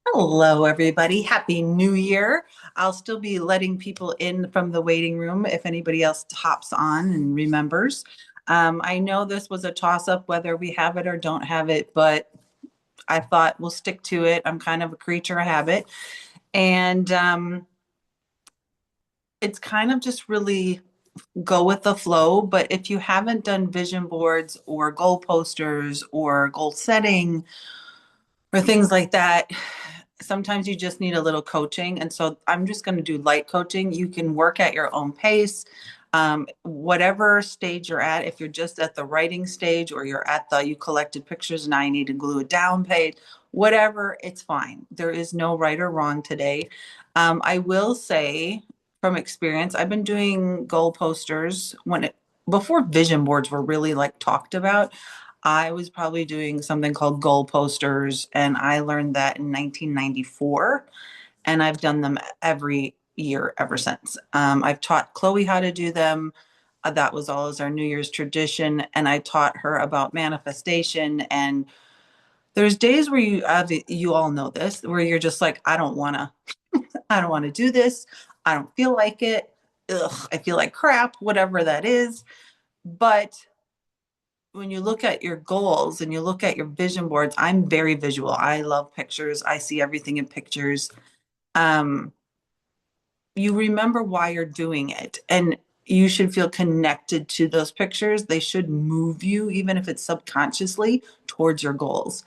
Hello, everybody. Happy New Year. I'll still be letting people in from the waiting room if anybody else hops on and remembers. I know this was a toss up whether we have it or don't have it, but I thought we'll stick to it. I'm kind of a creature of habit. And it's kind of just really go with the flow. But if you haven't done vision boards or goal posters or goal setting, or things like that, sometimes you just need a little coaching. And so I'm just going to do light coaching. You can work at your own pace. Whatever stage you're at, if you're just at the writing stage or you're at the you collected pictures and I need to glue it down page, whatever, it's fine. There is no right or wrong today. I will say from experience, I've been doing goal posters before vision boards were really like talked about. I was probably doing something called goal posters, and I learned that in 1994, and I've done them every year ever since. I've taught Chloe how to do them. That was always our New Year's tradition, and I taught her about manifestation. And there's days where you all know this, where you're just like, I don't want to do this. I don't feel like it. Ugh, I feel like crap, whatever that is. But when you look at your goals and you look at your vision boards, I'm very visual. I love pictures. I see everything in pictures. Um, you remember why you're doing it, and you should feel connected to those pictures. They should move you, even if it's subconsciously, towards your goals.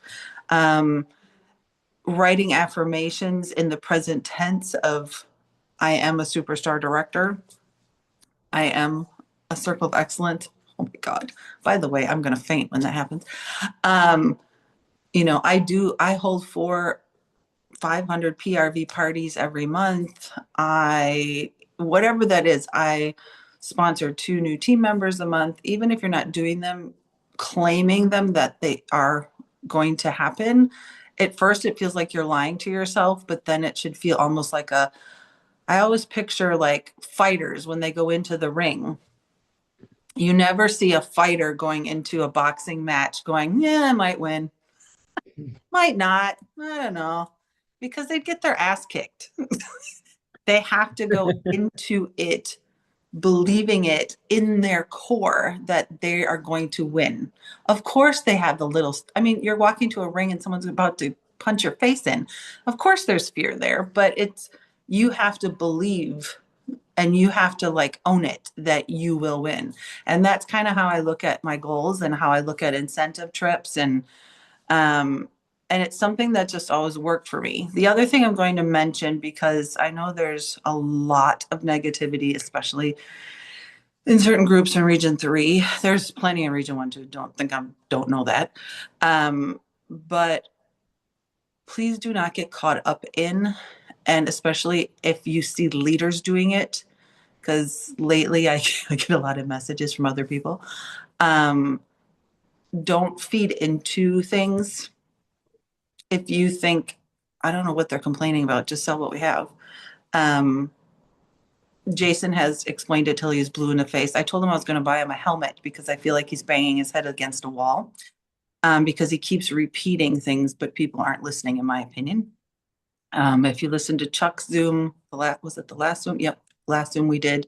Um, Writing affirmations in the present tense of I am a superstar director. I am a circle of excellence. Oh my God. By the way, I'm going to faint when that happens. Um, I hold 500 PRV parties every month. Whatever that is, I sponsor two new team members a month. Even if you're not doing them, claiming them that they are going to happen. At first, it feels like you're lying to yourself, but then it should feel almost like I always picture like fighters when they go into the ring. You never see a fighter going into a boxing match going, yeah, I might win. Might not. I don't know. Because they'd get their ass kicked. They have to go into it believing it in their core that they are going to win. Of course, they have I mean, you're walking to a ring and someone's about to punch your face in. Of course, there's fear there, but you have to believe and you have to like own it that you will win. And that's kind of how I look at my goals and how I look at incentive trips um, and it's something that just always worked for me. The other thing I'm going to mention, because I know there's a lot of negativity, especially in certain groups in Region 3. There's plenty in Region 1 too. Don't know that. But please do not get caught up in, and especially if you see leaders doing it, because lately I get a lot of messages from other people. Um, don't feed into things. If you think, I don't know what they're complaining about, just sell what we have. Um, Jason has explained it till he's blue in the face. I told him I was going to buy him a helmet because I feel like he's banging his head against a wall because he keeps repeating things, but people aren't listening, in my opinion. If you listen to Chuck's Zoom, was it the last Zoom? Yep, last Zoom we did.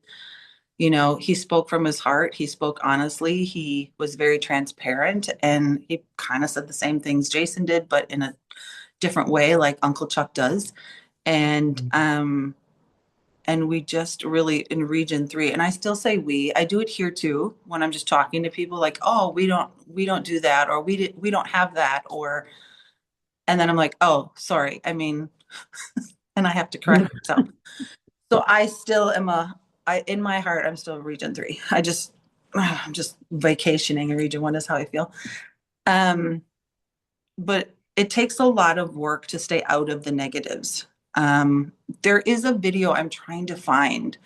He spoke from his heart. He spoke honestly. He was very transparent, and he kind of said the same things Jason did, but in a different way, like Uncle Chuck does. And we just really in Region 3, and I still say I do it here too when I'm just talking to people like, oh, we don't do that, or we don't have that, or and then I'm like, oh, sorry, I mean, and I have to correct myself. So I still am in my heart I'm still Region 3. I'm just vacationing in Region 1 is how I feel. um but it takes a lot of work to stay out of the negatives. There is a video I'm trying to find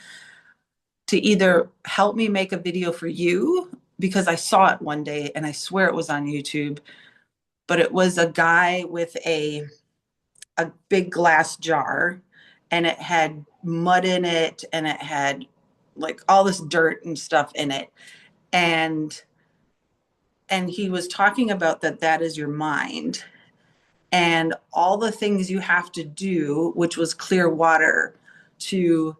to either help me make a video for you, because I saw it one day and I swear it was on YouTube, but it was a guy with a big glass jar, and it had mud in it and it had like all this dirt and stuff in it. And he was talking about that is your mind. and all the things you have to do, which was clear water to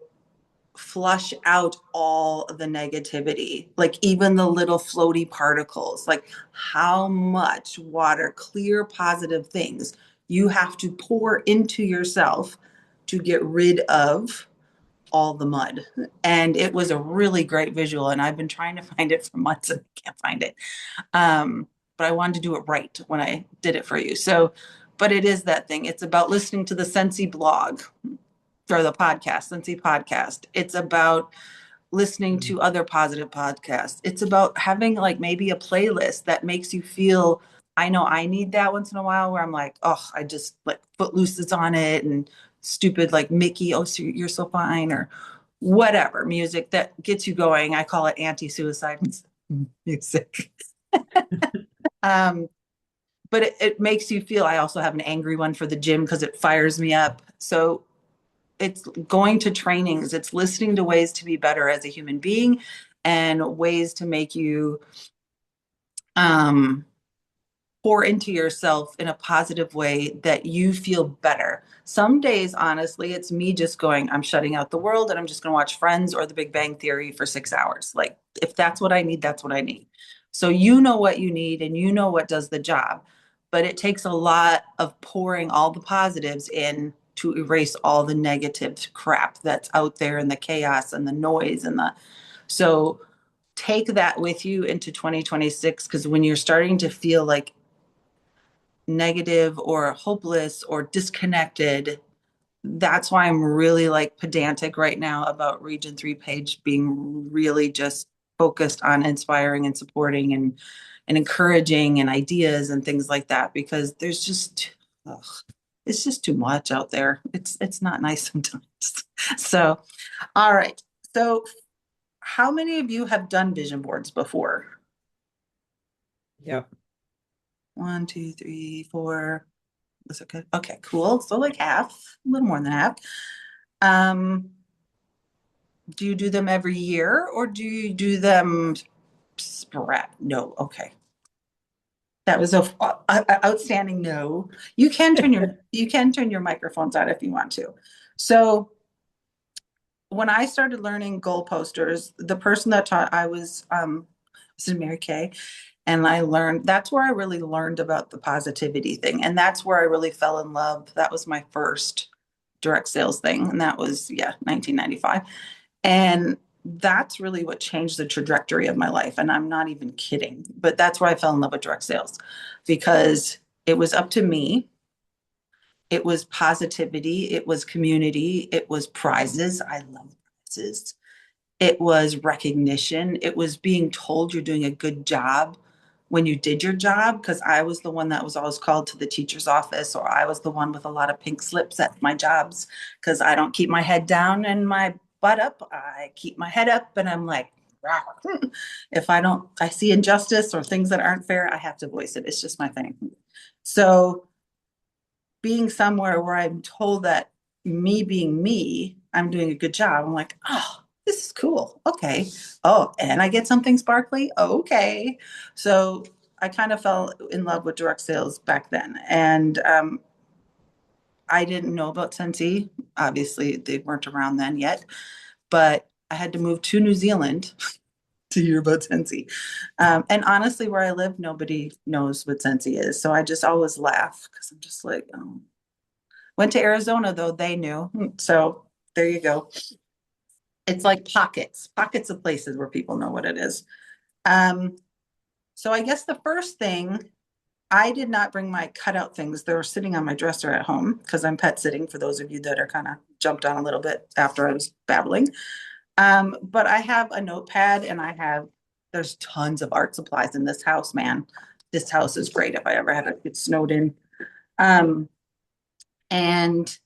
flush out all the negativity, like even the little floaty particles, like how much water, clear, positive things you have to pour into yourself to get rid of all the mud. And it was a really great visual. And I've been trying to find it for months and I can't find it. But I wanted to do it right when I did it for you. So, but it is that thing. It's about listening to the Scentsy blog or the podcast, Scentsy podcast. It's about listening to other positive podcasts. It's about having like maybe a playlist that makes you feel, I know I need that once in a while where I'm like, oh, I just like Footloose is on it and stupid like Mickey, oh, so you're so fine, or whatever music that gets you going. I call it anti-suicide music. um, but it makes you feel, I also have an angry one for the gym because it fires me up. So it's going to trainings, it's listening to ways to be better as a human being and ways to make you um, pour into yourself in a positive way that you feel better. Some days, honestly, it's me just going, I'm shutting out the world and I'm just going to watch Friends or The Big Bang Theory for 6 hours. Like, if that's what I need, that's what I need. So, you know what you need and you know what does the job. But it takes a lot of pouring all the positives in to erase all the negative crap that's out there and the chaos and the noise and the. So, take that with you into 2026 because when you're starting to feel like negative or hopeless or disconnected, that's why I'm really like pedantic right now about Region 3 page being really just focused on inspiring and supporting and encouraging and ideas and things like that because there's just ugh, it's just too much out there. It's not nice sometimes. So, all right. So, how many of you have done vision boards before? Yep. 1, 2, 3, 4. Is it good? Okay, cool. So like half, a little more than half. Um, do you do them every year or do you do them sporadic? No, okay. That was a outstanding no. You can turn your microphones on if you want to. So when I started learning goal posters, the person that taught I was this is Mary Kay, and I learned that's where I really learned about the positivity thing, and that's where I really fell in love. That was my first direct sales thing, and that was 1995, and that's really what changed the trajectory of my life. And I'm not even kidding, but that's where I fell in love with direct sales because it was up to me. It was positivity. It was community. It was prizes. I love prizes. It was recognition. It was being told you're doing a good job when you did your job. Because I was the one that was always called to the teacher's office, or I was the one with a lot of pink slips at my jobs because I don't keep my head down and my butt up. I keep my head up and I'm like, if I see injustice or things that aren't fair, I have to voice it. It's just my thing. So being somewhere where I'm told that me being me, I'm doing a good job. I'm like, oh, this is cool. Okay. Oh, and I get something sparkly. Okay. So I kind of fell in love with direct sales back then. And I didn't know about Scentsy. Obviously, they weren't around then yet, but I had to move to New Zealand to hear about Scentsy. And honestly, where I live, nobody knows what Scentsy is. So I just always laugh because I'm just like, oh, went to Arizona though, they knew. So there you go. It's like pockets of places where people know what it is. Um, so I guess the first thing, I did not bring my cutout things. They're sitting on my dresser at home because I'm pet sitting for those of you that are kind of jumped on a little bit after I was babbling. But I have a notepad and there's tons of art supplies in this house, man. This house is great if I ever had to get snowed in. Um, and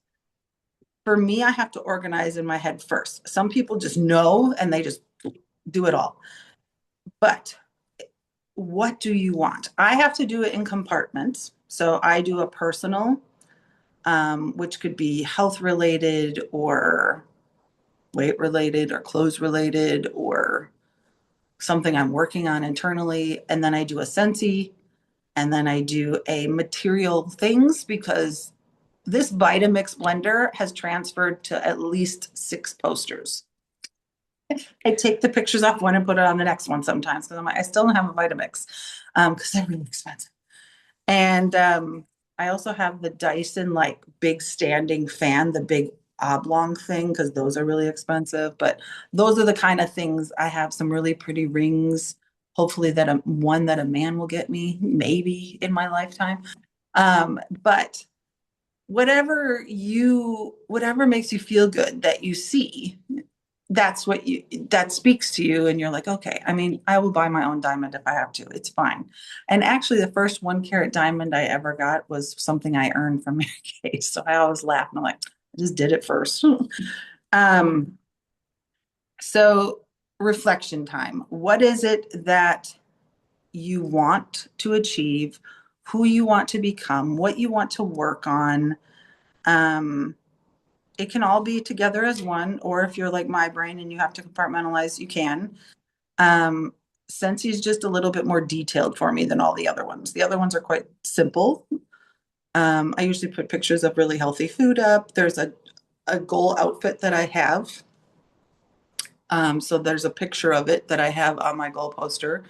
for me, I have to organize in my head first. Some people just know and they just do it all. But what do you want? I have to do it in compartments. So I do a personal, which could be health related or weight related or clothes related or something I'm working on internally. And then I do a Scentsy. And then I do a material things because this Vitamix blender has transferred to at least 6 posters. I take the pictures off one and put it on the next one sometimes because I'm like, I still don't have a Vitamix because they're really expensive. And I also have the Dyson like big standing fan, the big oblong thing, because those are really expensive. But those are the kind of things. I have some really pretty rings. Hopefully that one that a man will get me, maybe in my lifetime. But whatever makes you feel good that you see, that speaks to you and you're like, okay, I mean, I will buy my own diamond if I have to. It's fine. And actually the first 1 carat diamond I ever got was something I earned from Mary Kay. So I always laugh and I'm like, I just did it first. um, so reflection time. What is it that you want to achieve, who you want to become, what you want to work on? Um, it can all be together as one, or if you're like my brain and you have to compartmentalize, you can. Scentsy is just a little bit more detailed for me than all the other ones. The other ones are quite simple. I usually put pictures of really healthy food up. There's a goal outfit that I have. So there's a picture of it that I have on my goal poster.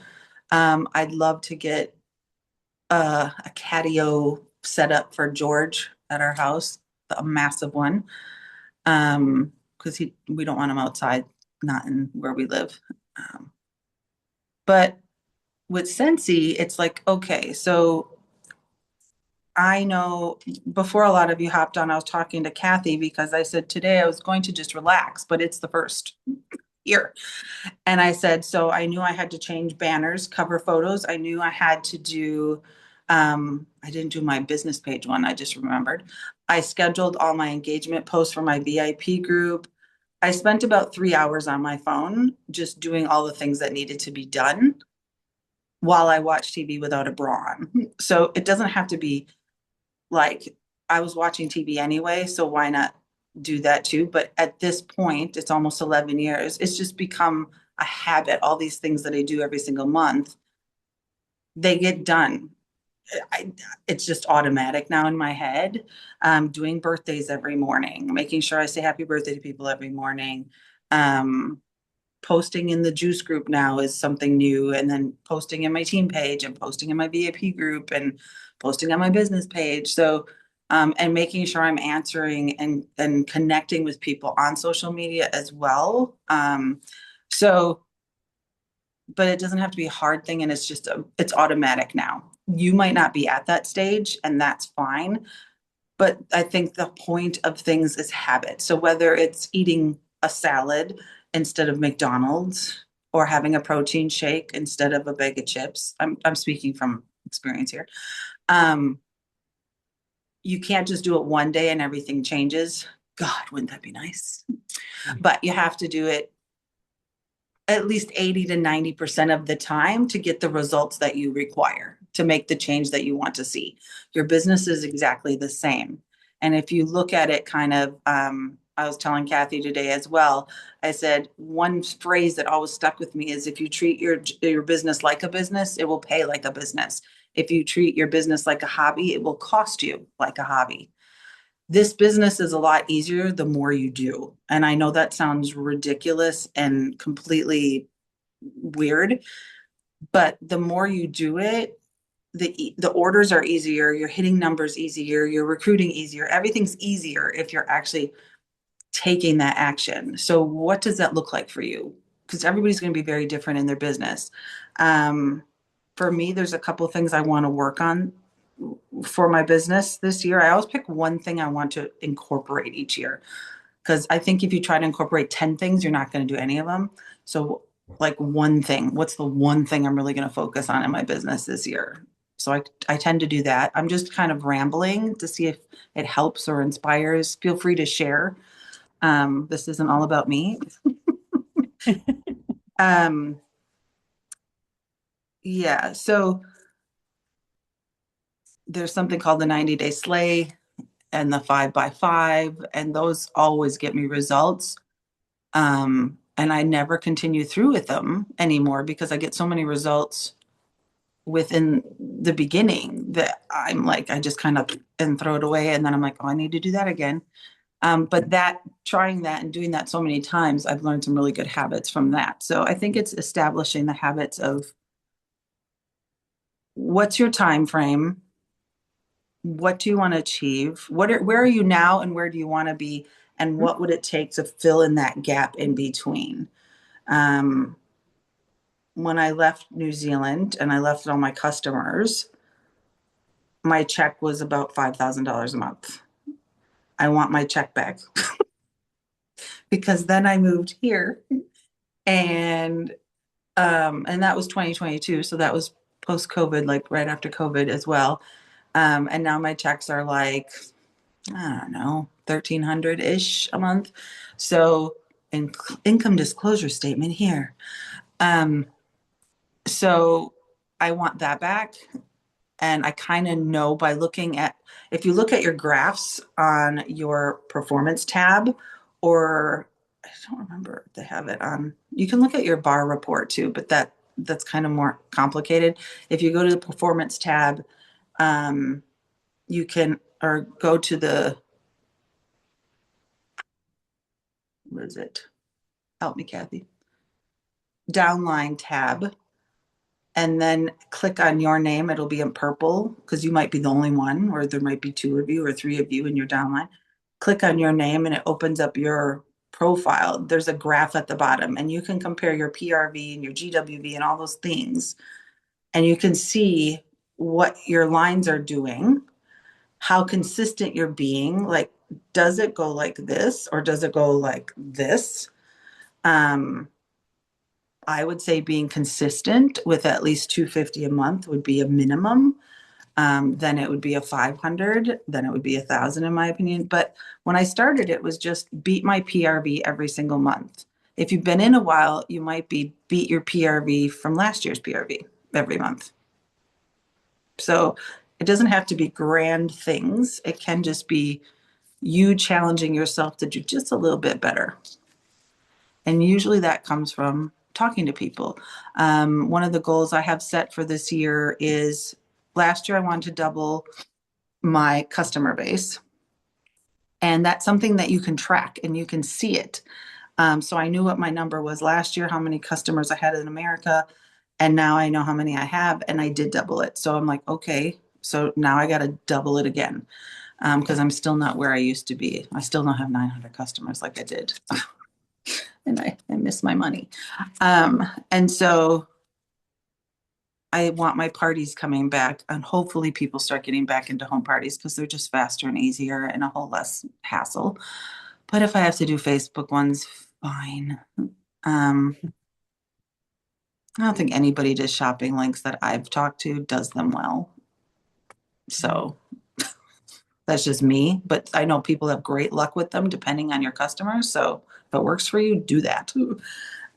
I'd love to get a catio set up for George at our house, a massive one. Because we don't want him outside, not in where we live. But with Scentsy, it's like, okay, so I know before a lot of you hopped on, I was talking to Kathy because I said today I was going to just relax, but it's the first year. And I said, so I knew I had to change banners, cover photos. I knew I had to do, I didn't do my business page one, I just remembered. I scheduled all my engagement posts for my VIP group. I spent about 3 hours on my phone just doing all the things that needed to be done while I watched TV without a bra on. So it doesn't have to be like I was watching TV anyway, so why not do that too? But at this point, it's almost 11 years. It's just become a habit. All these things that I do every single month, they get done. I, it's just automatic now in my head. Doing birthdays every morning, making sure I say happy birthday to people every morning. Um, Posting in the juice group now is something new, and then posting in my team page and posting in my VIP group and posting on my business page. So, and making sure I'm answering and connecting with people on social media as well. So, but it doesn't have to be a hard thing, and it's just it's automatic now. You might not be at that stage, and that's fine. But I think the point of things is habit. So whether it's eating a salad instead of McDonald's or having a protein shake instead of a bag of chips, I'm speaking from experience here. Um, you can't just do it one day and everything changes. God, wouldn't that be nice? But you have to do it at least 80 to 90% of the time to get the results that you require to make the change that you want to see. Your business is exactly the same. And if you look at it kind of, I was telling Kathy today as well, I said, one phrase that always stuck with me is if you treat your business like a business, it will pay like a business. If you treat your business like a hobby, it will cost you like a hobby. This business is a lot easier the more you do. And I know that sounds ridiculous and completely weird, but the more you do it, the orders are easier, you're hitting numbers easier, you're recruiting easier, everything's easier if you're actually taking that action. So what does that look like for you? Because everybody's going to be very different in their business. For me, there's a couple of things I want to work on for my business this year. I always pick one thing I want to incorporate each year because I think if you try to incorporate 10 things, you're not going to do any of them. So like one thing, what's the one thing I'm really going to focus on in my business this year? So I tend to do that. I'm just kind of rambling to see if it helps or inspires. Feel free to share. This isn't all about me. um, yeah, so there's something called the 90-day slay and the 5x5, and those always get me results. And I never continue through with them anymore because I get so many results within the beginning that I'm like, I just kind of and throw it away. And then I'm like, oh, I need to do that again. But that trying that and doing that so many times, I've learned some really good habits from that. So I think it's establishing the habits of what's your time frame? What do you want to achieve? Where are you now and where do you want to be? And what would it take to fill in that gap in between? Um, when I left New Zealand and I left all my customers, my check was about $5,000 a month. I want my check back because then I moved here and that was 2022. So that was post COVID, like right after COVID as well. And now my checks are like, I don't know, 1,300 ish a month. So income disclosure statement here. Um, so I want that back. And I kind of know by looking at, if you look at your graphs on your performance tab, or I don't remember if they have it on, you can look at your bar report too, but that's kind of more complicated. If you go to the performance tab, um, you can, or go to the, what is it? Help me, Kathy. Downline tab, and then click on your name. It'll be in purple because you might be the only one, or there might be two of you or three of you in your downline. Click on your name and it opens up your profile. There's a graph at the bottom, and you can compare your PRV and your GWV and all those things. And you can see what your lines are doing, how consistent you're being. Like, does it go like this or does it go like this? Um, I would say being consistent with at least 250 a month would be a minimum. Then it would be a 500, then it would be 1,000 in my opinion. But when I started, it was just beat my PRV every single month. If you've been in a while, you might be beat your PRV from last year's PRV every month. So it doesn't have to be grand things. It can just be you challenging yourself to do just a little bit better. And usually that comes from talking to people. One of the goals I have set for this year is last year I wanted to double my customer base. And that's something that you can track and you can see it. So I knew what my number was last year, how many customers I had in America. And now I know how many I have, and I did double it. So I'm like, okay, so now I got to double it again because I'm still not where I used to be. I still don't have 900 customers like I did. And I miss my money. And so I want my parties coming back, and hopefully people start getting back into home parties because they're just faster and easier and a whole less hassle. But if I have to do Facebook ones, fine. I don't think anybody does shopping links that I've talked to does them well. So that's just me. But I know people have great luck with them depending on your customers. So if it works for you, do that.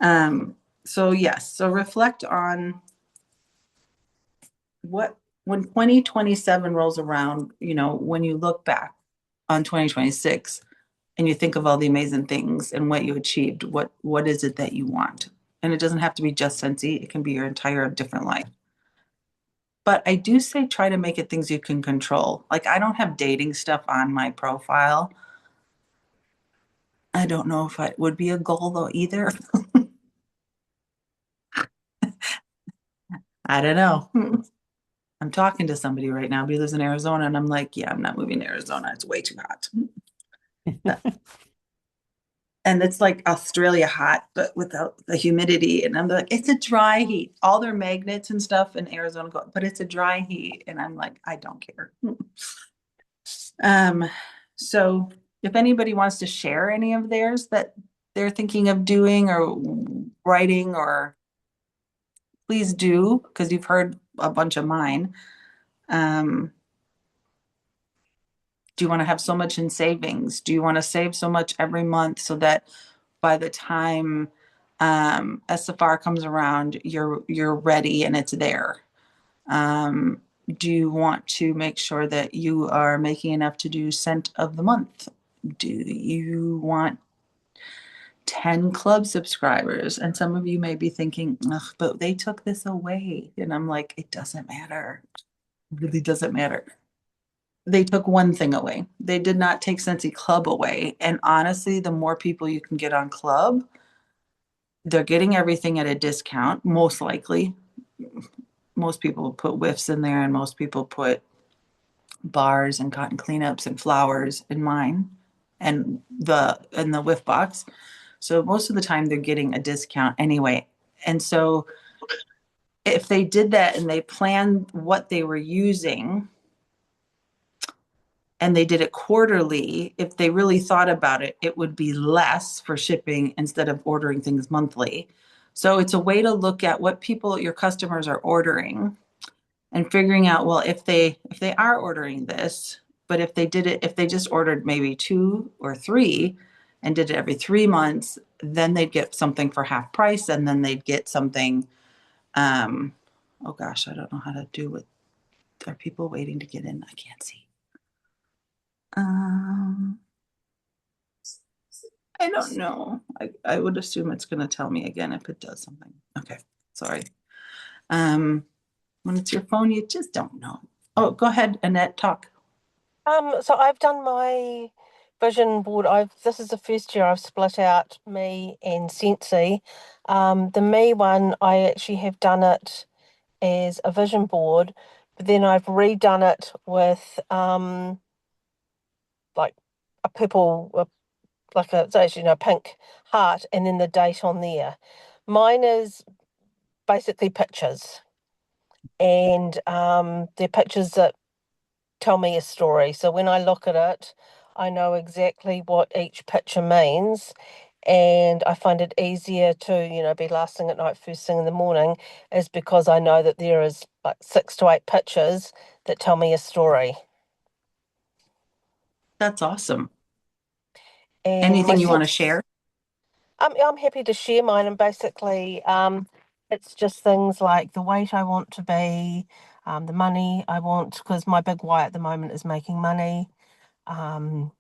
Um, so yes, so reflect on what when 2027 rolls around, when you look back on 2026 and you think of all the amazing things and what you achieved, what is it that you want? And it doesn't have to be just Scentsy, it can be your entire different life. But I do say try to make it things you can control. Like I don't have dating stuff on my profile. I don't know if it would be a goal though either. I don't know. I'm talking to somebody right now, but he lives in Arizona, and I'm like, yeah, I'm not moving to Arizona. It's way too hot. And it's like Australia hot, but without the humidity. And I'm like, it's a dry heat. All their magnets and stuff in Arizona go, but it's a dry heat. And I'm like, I don't care. Um, so if anybody wants to share any of theirs that they're thinking of doing or writing, or please do, because you've heard a bunch of mine. Um, do you want to have so much in savings? Do you want to save so much every month so that by the time SFR comes around, you're ready and it's there? Do you want to make sure that you are making enough to do scent of the month? Do you want 10 club subscribers. And some of you may be thinking, ugh, but they took this away. And I'm like, it doesn't matter. It really doesn't matter. They took one thing away. They did not take Scentsy Club away. And honestly, the more people you can get on Club, they're getting everything at a discount, most likely. Most people put whiffs in there, and most people put bars and cotton cleanups and flowers in mine and the whiff box. So most of the time they're getting a discount anyway. And so if they did that and they planned what they were using and they did it quarterly, if they really thought about it, it would be less for shipping instead of ordering things monthly. So it's a way to look at what people, your customers are ordering and figuring out, well, if they are ordering this, but if they just ordered maybe 2 or 3 and did it every 3 months, then they'd get something for half price, and then they'd get something, oh gosh, I don't know how to do it. Are people waiting to get in? I can't see. I don't know. I would assume it's going to tell me again if it does something. Okay, sorry. When it's your phone, you just don't know. Oh, go ahead, Annette, talk. So I've done my vision board. This is the first year I've split out me and Scentsy. The me one, I actually have done it as a vision board, but then I've redone it with like a purple, like a, it's actually, pink heart, and then the date on there. Mine is basically pictures, and they're pictures that tell me a story. So when I look at it, I know exactly what each picture means. And I find it easier to, be last thing at night, first thing in the morning, is because I know that there is like 6 to 8 pictures that tell me a story. That's awesome. And Anything you want to share? I'm happy to share mine, and basically, it's just things like the weight I want to be, the money I want, because my big why at the moment is making money. Um,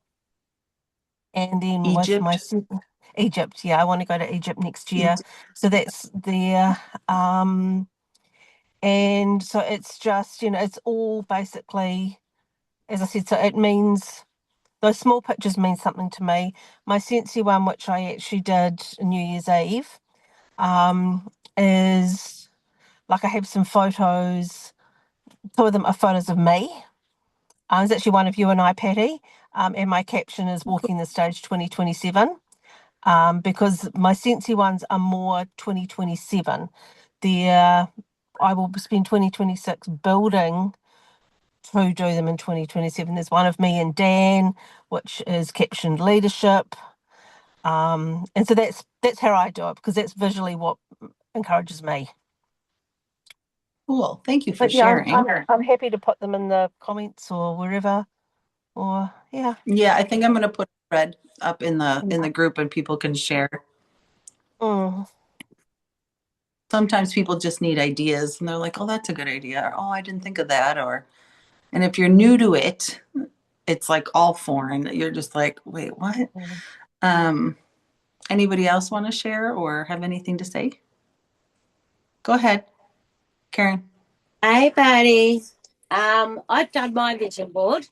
and then with my Egypt? Egypt, yeah, I want to go to Egypt next year. Egypt. So that's there. And so it's just, it's all basically, as I said, so it means those small pictures mean something to me. My Scentsy one, which I actually did New Year's Eve, is like I have some photos. 2 of them are photos of me. There's actually one of you and I, Patty, and my caption is "Walking the Stage 2027." Because my Scentsy ones are more 2027. I will spend 2026 building to do them in 2027. There's one of me and Dan, which is captioned leadership. And so that's how I do it, because that's visually what encourages me. Cool. Thank you for But yeah, sharing. I'm happy to put them in the comments or wherever. Or yeah. Yeah, I think I'm going to put a thread up in the group and people can share. Mm. Sometimes people just need ideas and they're like, "Oh, that's a good idea." Or, "Oh, I didn't think of that." And if you're new to it, it's like all foreign. You're just like, "Wait, what?" Mm. Um, Anybody else want to share or have anything to say? Go ahead, Karen. Hey, buddy. I've done my vision board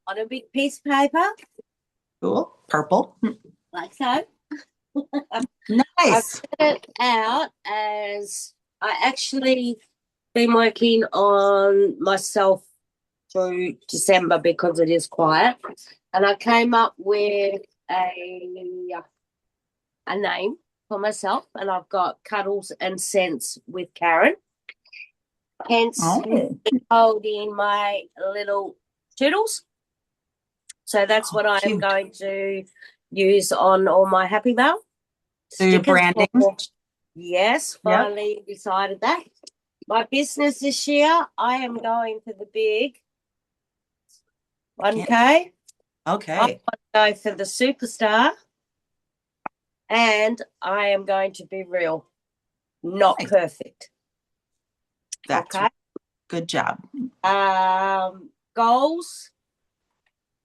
on a big piece of paper, Cool. Purple. like so. I've Nice. set it out as I actually been working on myself through December because it is quiet, and I came up with a name for myself, and I've got Cuddles and Scents with Karen. Hence, Oh, holding my little toodles. So that's what I am cute. going to use on all my Happy Mail. So your Stickers branding. yes, Yep. finally decided that. My business this year, I am going for the big 1K. I Okay. want to go for the superstar, and I am going to be real, not Nice. perfect. That's Okay. good job.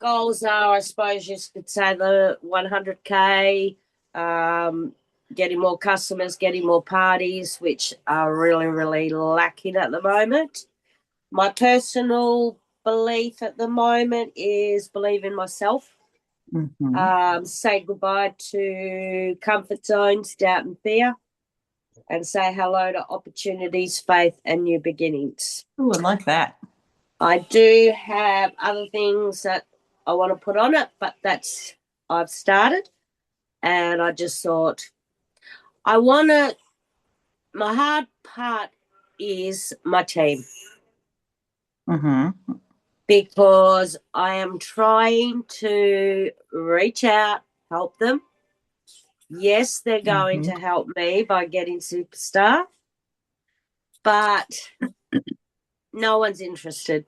Goals are, I suppose you could say, the 100K, getting more customers, getting more parties, which are really, really lacking at the moment. My personal belief at the moment is believe in myself. Say goodbye to comfort zones, doubt and fear, and say hello to opportunities, faith, and new beginnings. Ooh, I like that. I do have other things that I want to put on it, but I've started, and I just thought my hard part is my team. Because I am trying to reach out, help them. Yes, they're going to help me by getting Superstar, but no one's interested.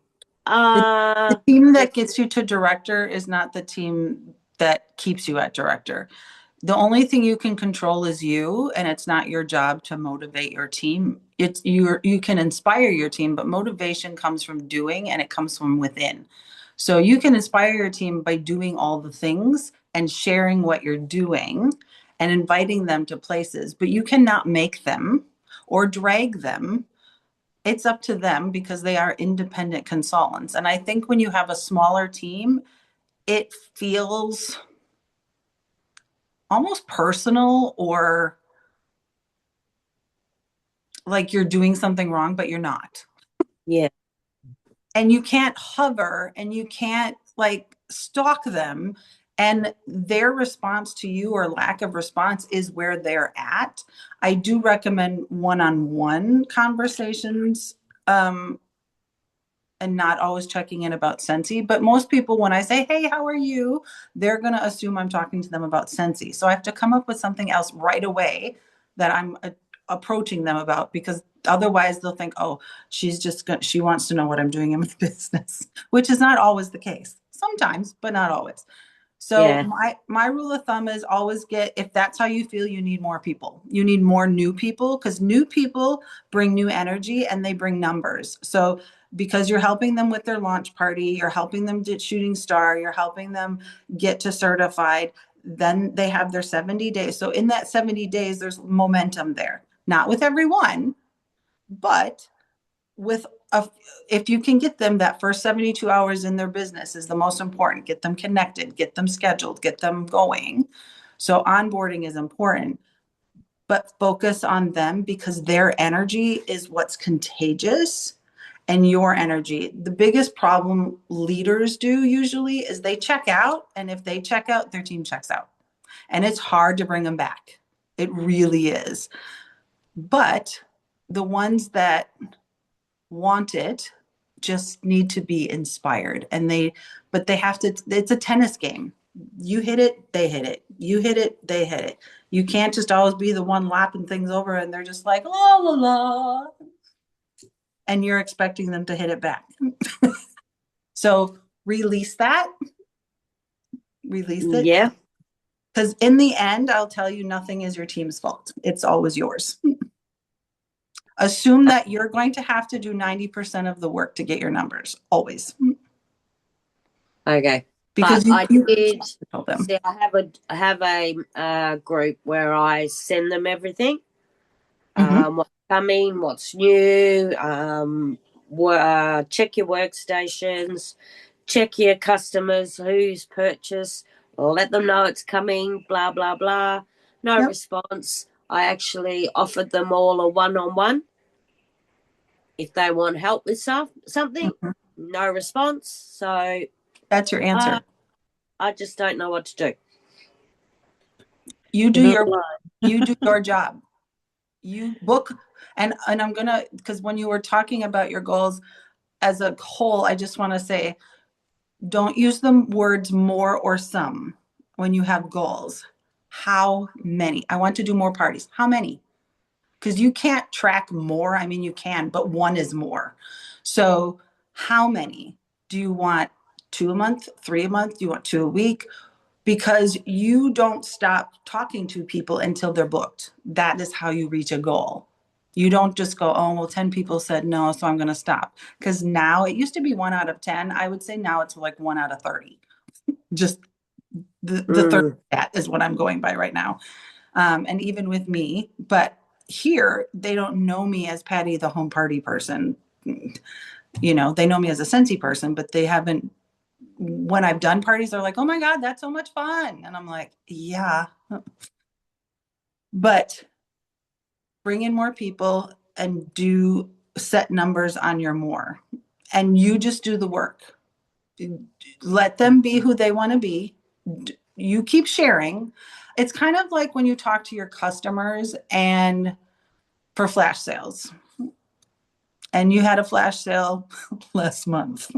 The team that gets you to director is not the team that keeps you at director. The only thing you can control is you, and it's not your job to motivate your team. You can inspire your team, but motivation comes from doing, and it comes from within. So you can inspire your team by doing all the things and sharing what you're doing and inviting them to places, but you cannot make them or drag them. It's up to them because they are independent consultants. And I think when you have a smaller team, it feels almost personal or like you're doing something wrong, but you're not. Yeah. And you can't hover and you can't like stalk them. And their response to you or lack of response is where they're at. I do recommend one-on-one conversations, and not always checking in about Scentsy. But most people, when I say, hey, how are you? They're going to assume I'm talking to them about Scentsy. So I have to come up with something else right away that I'm approaching them about, because otherwise they'll think, oh, she wants to know what I'm doing in my business, which is not always the case. Sometimes, but not always. So Yeah. my rule of thumb is always if that's how you feel, you need more people. You need more new people, because new people bring new energy and they bring numbers. So because you're helping them with their launch party, you're helping them get shooting star, you're helping them get to certified, then they have their 70 days. So in that 70 days, there's momentum there. Not with everyone, but with if you can get them that first 72 hours in their business is the most important. Get them connected, get them scheduled, get them going. So onboarding is important, but focus on them because their energy is what's contagious and your energy. The biggest problem leaders do usually is they check out, and if they check out, their team checks out. And it's hard to bring them back. It really is. But the ones that want it just need to be inspired, and but they have to, it's a tennis game. You hit it, they hit it. You hit it, they hit it. You can't just always be the one lapping things over and they're just like la la la, and you're expecting them to hit it back. So release it. Yeah. Because in the end, I'll tell you, nothing is your team's fault. It's always yours. Assume that you're going to have to do 90% of the work to get your numbers, always. Okay. Because but you I did tell them. see, I have a group where I send them everything. What's coming, what's new, check your workstations, check your customers, who's purchased, or let them know it's coming, blah, blah, blah. No response. I actually offered them all a one-on-one. If they want help with something, no response. So that's your answer. I just don't know what to do. You do your job. You book, and I'm gonna, because when you were talking about your goals as a whole, I just want to say, don't use the words more or some when you have goals. How many? I want to do more parties. How many? Because you can't track more. I mean, you can, but one is more. So how many? Do you want 2 a month, 3 a month? Do you want 2 a week? Because you don't stop talking to people until they're booked. That is how you reach a goal. You don't just go, oh, well, 10 people said no, so I'm going to stop. Because now it used to be 1 out of 10. I would say now it's like 1 out of 30. Just The third stat is what I'm going by right now. And even with me, but here they don't know me as Patty, the home party person. You know, they know me as a Scentsy person, but they haven't, when I've done parties, they're like, oh my God, that's so much fun. And I'm like, yeah, but bring in more people and do set numbers on your more, and you just do the work. Let them be who they want to be. You keep sharing. It's kind of like when you talk to your customers and for flash sales, and you had a flash sale last month.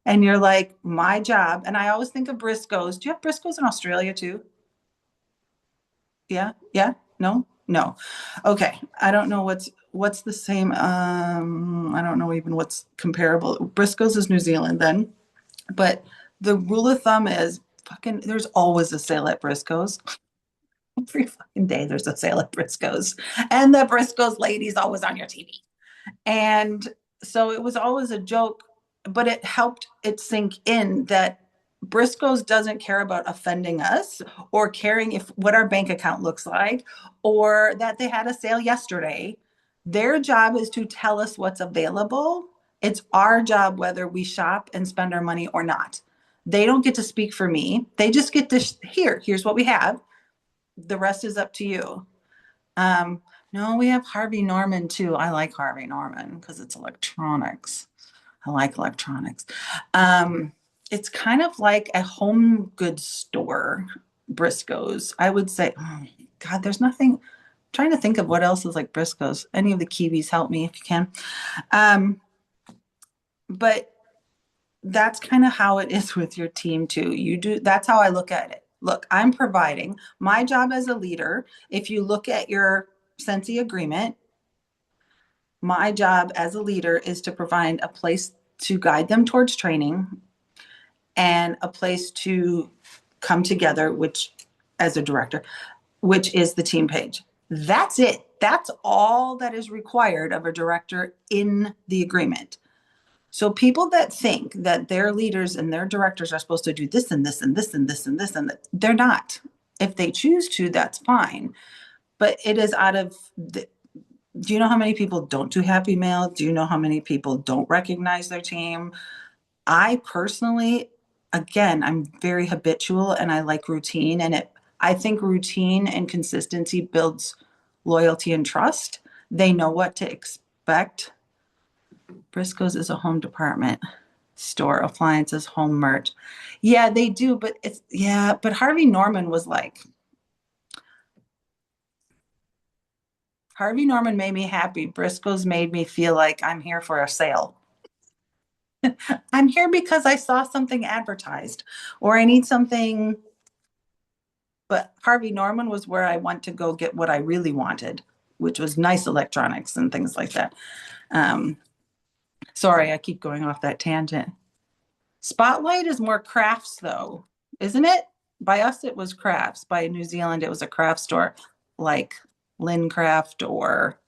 And you're like, my job, and I always think of Briscoes. Do you have Briscoes in Australia too? Yeah, yeah, no, no. Okay, I don't know what's the same. I don't know even what's comparable. Briscoes is New Zealand then, but the rule of thumb is fucking. There's always a sale at Briscoes. Every fucking day there's a sale at Briscoes, and the Briscoes lady's always on your TV. And so it was always a joke, but it helped it sink in that Briscoe's doesn't care about offending us or caring if what our bank account looks like or that they had a sale yesterday. Their job is to tell us what's available. It's our job whether we shop and spend our money or not. They don't get to speak for me. They just get to here's what we have. The rest is up to you. No, we have Harvey Norman too. I like Harvey Norman because it's electronics. I like electronics. It's kind of like a home goods store, Briscoes. I would say, oh God, there's nothing. I'm trying to think of what else is like Briscoes. Any of the Kiwis, help me if you can. But that's kind of how it is with your team too. You do, that's how I look at it. Look, I'm providing my job as a leader. If you look at your Scentsy agreement, my job as a leader is to provide a place to guide them towards training and a place to come together, which as a director, which is the team page. That's it. That's all that is required of a director in the agreement. So people that think that their leaders and their directors are supposed to do this and this and this and this and this and that, they're not. If they choose to, that's fine. But it is out of the, do you know how many people don't do Happy Mail? Do you know how many people don't recognize their team? I personally, again, I'm very habitual and I like routine, and I think routine and consistency builds loyalty and trust. They know what to expect. Briscoe's is a home department store, appliances, home merch. Yeah, they do, but but Harvey Norman was like, Harvey Norman made me happy. Briscoe's made me feel like I'm here for a sale. I'm here because I saw something advertised or I need something. But Harvey Norman was where I went to go get what I really wanted, which was nice electronics and things like that. Sorry, I keep going off that tangent. Spotlight is more crafts though, isn't it? By us, it was crafts. By New Zealand, it was a craft store like Lynn Craft or,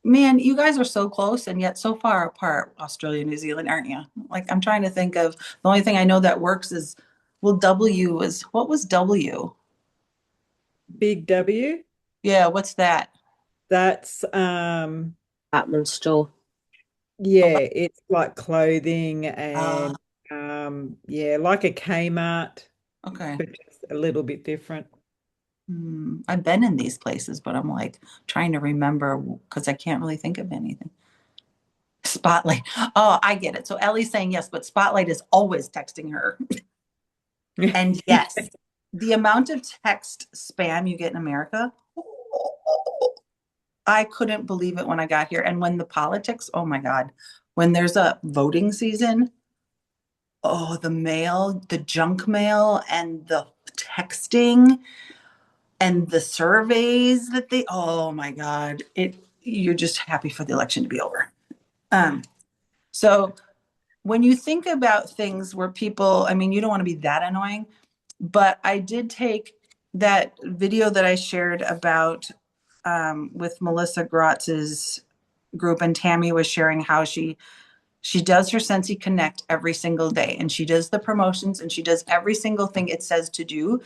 man, you guys are so close and yet so far apart, Australia, New Zealand, aren't you? Like, I'm trying to think of the only thing I know that works is, well, W was, what was W? Big W. Yeah, what's that? That's Department store. yeah, it's like clothing Uh, and yeah, like a Kmart, okay. but just a little bit different. I've been in these places, but I'm like trying to remember because I can't really think of anything. Spotlight. Oh, I get it. So Ellie's saying yes, but Spotlight is always texting her. And yes, the amount of text spam you get in America, I couldn't believe it when I got here. And when the politics, oh my God, when there's a voting season, oh, the mail, the junk mail, and the texting and the surveys that they, oh my God, you're just happy for the election to be over. So when you think about things where people, I mean, you don't want to be that annoying, but I did take that video that I shared about with Melissa Grotz's group, and Tammy was sharing how she She does her Scentsy Connect every single day, and she does the promotions, and she does every single thing it says to do,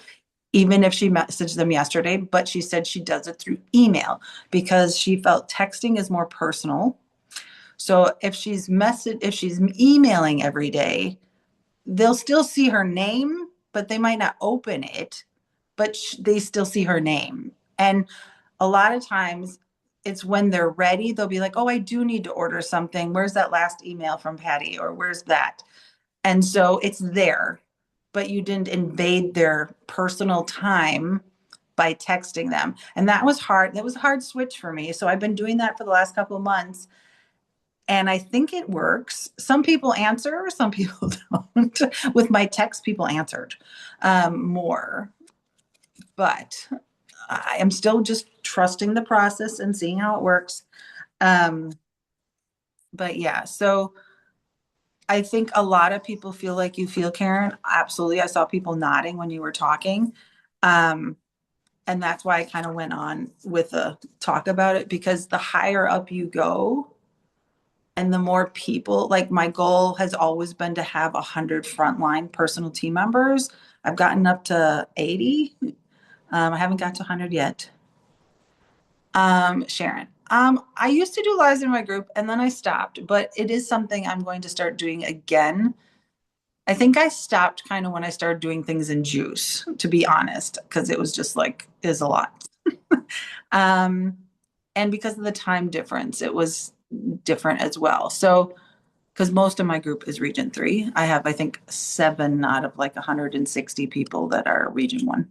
even if she messaged them yesterday. But she said she does it through email because she felt texting is more personal. So if she's emailing every day, they'll still see her name, but they might not open it, but they still see her name. And a lot of times it's when they're ready, they'll be like, oh, I do need to order something. Where's that last email from Patty? Or where's that? And so it's there, but you didn't invade their personal time by texting them. And that was hard. That was a hard switch for me. So I've been doing that for the last couple of months. And I think it works. Some people answer, some people don't. With my text, people answered more. But I am still just trusting the process and seeing how it works. But yeah, so I think a lot of people feel like you feel, Karen. Absolutely. I saw people nodding when you were talking. And that's why I kind of went on with a talk about it, because the higher up you go and the more people, like my goal has always been to have 100 frontline personal team members. I've gotten up to 80. I haven't got to 100 yet. Sharon. I used to do lives in my group and then I stopped, but it is something I'm going to start doing again. I think I stopped kind of when I started doing things in juice, to be honest, because it was just like, is a lot. And because of the time difference, it was different as well. So, because most of my group is Region 3, I have, I think, 7 out of like 160 people that are Region 1.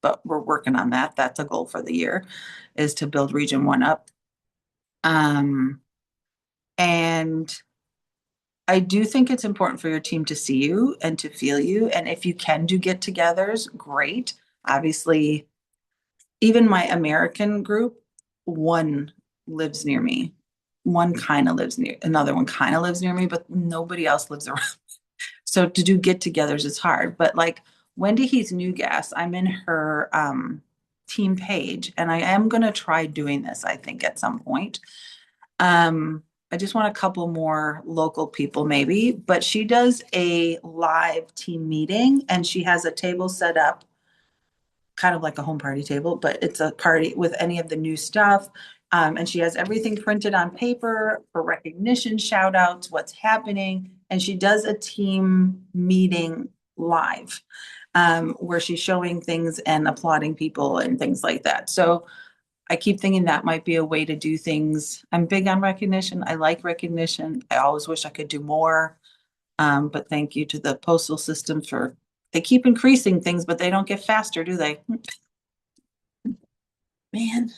But we're working on that. That's a goal for the year, is to build Region 1 up. And I do think it's important for your team to see you and to feel you. And if you can do get-togethers, great. Obviously, even my American group, one lives near me. One kind of lives near, another one kind of lives near me, but nobody else lives around. So to do get-togethers is hard. But like Wendy Heath Newgas, I'm in her team page, and I am going to try doing this, I think, at some point. I just want a couple more local people maybe, but she does a live team meeting and she has a table set up, kind of like a home party table, but it's a party with any of the new stuff. And she has everything printed on paper for recognition, shout outs, what's happening. And she does a team meeting live, where she's showing things and applauding people and things like that. So I keep thinking that might be a way to do things. I'm big on recognition. I like recognition. I always wish I could do more. But thank you to the postal system for, they keep increasing things, but they don't get faster, do they? Man.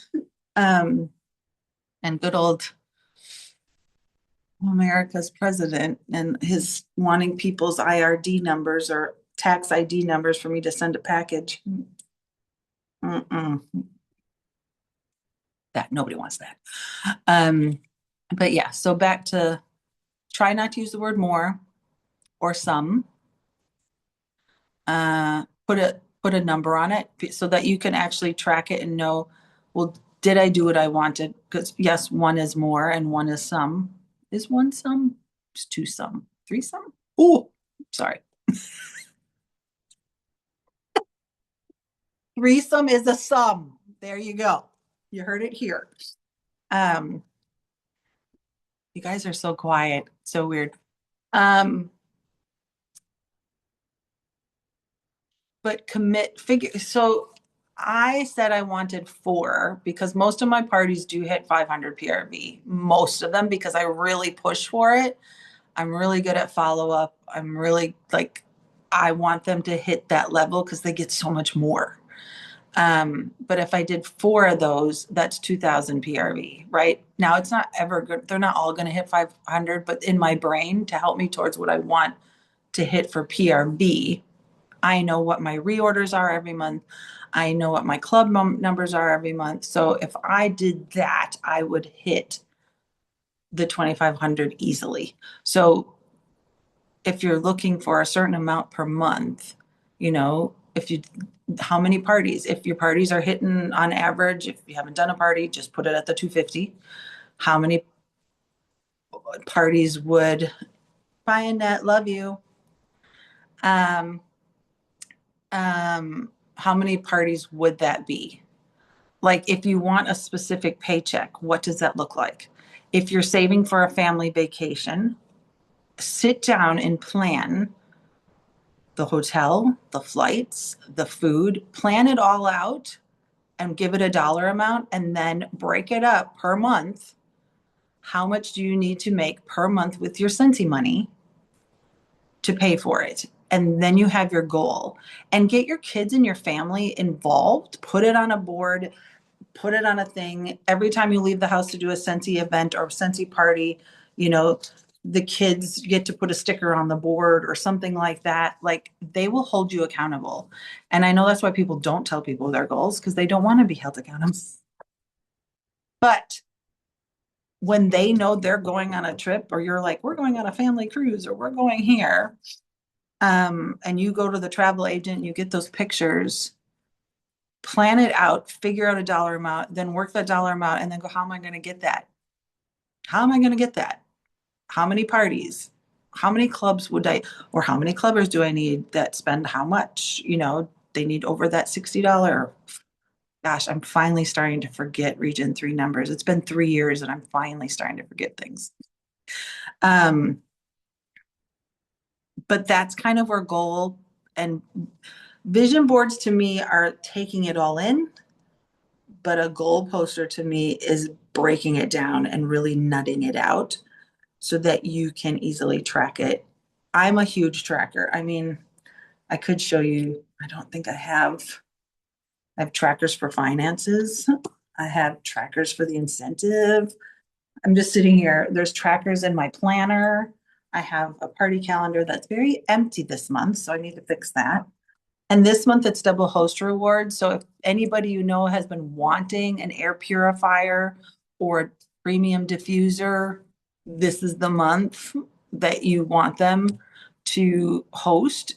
And good old America's president and his wanting people's IRD numbers or tax ID numbers for me to send a package. That nobody wants that. But yeah, so back to try not to use the word more or some. Put a number on it so that you can actually track it and know, well, did I do what I wanted? Because yes, 1 is more and 1 is some. Is 1 some? It's 2 some. 3 some? Oh, sorry. 3 some is a sum. There you go. You heard it here. You guys are so quiet. So weird. But figure. So I said I wanted 4 because most of my parties do hit 500 PRV. Most of them, because I really push for it. I'm really good at follow up. I'm really like, I want them to hit that level because they get so much more. But if I did 4 of those, that's 2,000 PRV, right? Now it's not ever good. They're not all going to hit 500, but in my brain to help me towards what I want to hit for PRV, I know what my reorders are every month. I know what my club numbers are every month. So if I did that, I would hit the 2,500 easily. So if you're looking for a certain amount per month, how many parties? If your parties are hitting on average, if you haven't done a party, just put it at the 250. How many parties would, bye Annette, love you. How many parties would that be? Like, if you want a specific paycheck, what does that look like? If you're saving for a family vacation, sit down and plan the hotel, the flights, the food, plan it all out and give it a dollar amount and then break it up per month. How much do you need to make per month with your Scentsy money to pay for it? And then you have your goal, and get your kids and your family involved. Put it on a board, put it on a thing. Every time you leave the house to do a Scentsy event or Scentsy party, you know, the kids get to put a sticker on the board or something like that. Like, they will hold you accountable. And I know that's why people don't tell people their goals, because they don't want to be held accountable. But when they know they're going on a trip, or you're like, we're going on a family cruise, or we're going here, and you go to the travel agent, you get those pictures, plan it out, figure out a dollar amount, then work that dollar amount, and then go, how am I going to get that? How am I going to get that? How many parties? How many clubs would I, or how many clubbers do I need that spend how much? You know, they need over that $60. Gosh, I'm finally starting to forget Region 3 numbers. It's been 3 years and I'm finally starting to forget things. But that's kind of our goal. And vision boards to me are taking it all in, but a goal poster to me is breaking it down and really nutting it out so that you can easily track it. I'm a huge tracker. I mean, I could show you, I don't think I have trackers for finances. I have trackers for the incentive. I'm just sitting here. There's trackers in my planner. I have a party calendar that's very empty this month, so I need to fix that. And this month it's double host rewards. So if anybody you know has been wanting an air purifier or a premium diffuser, this is the month that you want them to host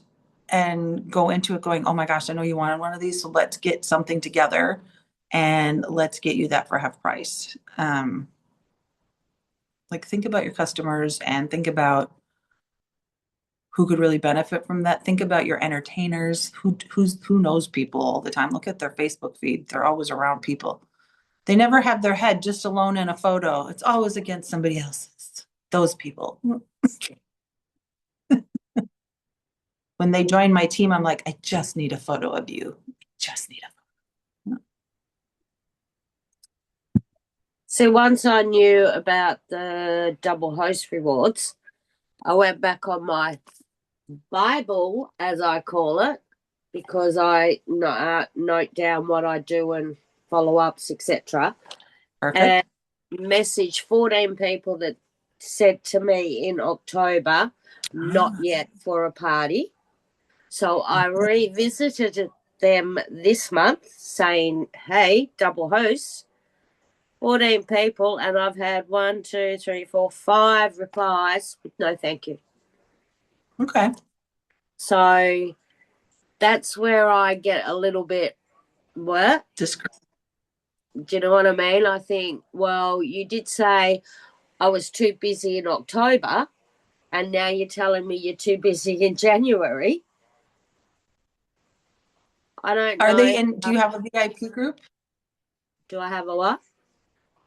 and go into it going, oh my gosh, I know you wanted one of these, so let's get something together and let's get you that for half price. Like, think about your customers and think about who could really benefit from that. Think about your entertainers, who knows people all the time. Look at their Facebook feed. They're always around people. They never have their head just alone in a photo. It's always against somebody else's. Those people. When they join my team, I'm like, I just need a photo of you. Just need a photo. So once I knew about the double host rewards, I went back on my Bible, as I call it, because I note down what I do and follow-ups, etc. Perfect. And messaged 14 people that said to me in October, not yet for a party. So I revisited them this month saying, hey, double hosts, 14 people, and I've had 1, 2, 3, 4, 5 replies with no thank you. Okay. So that's where I get a little bit, what? Do you know what I mean? I think, well, you did say I was too busy in October, and now you're telling me you're too busy in January. I don't know. Are they in, do you have a VIP group? Do I have a what?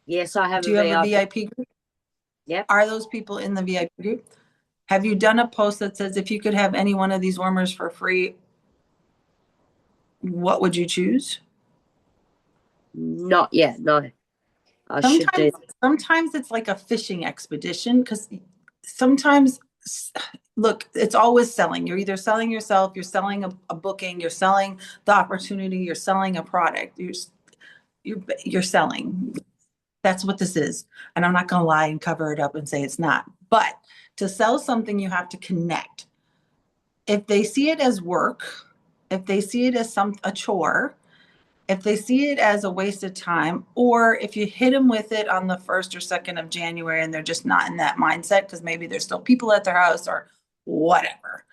Yes, I have Do you have a VIP group? Yep. Are those people in the VIP group? Have you done a post that says, if you could have any one of these warmers for free, what would you choose? Not yet, no. Sometimes it's like a fishing expedition, because sometimes, look, it's always selling. You're either selling yourself, you're selling a booking, you're selling the opportunity, you're selling a product, you're selling. That's what this is. And I'm not going to lie and cover it up and say it's not. But to sell something, you have to connect. If they see it as work, if they see it as a chore, if they see it as a waste of time, or if you hit them with it on the 1st or 2nd of January and they're just not in that mindset because maybe there's still people at their house or whatever.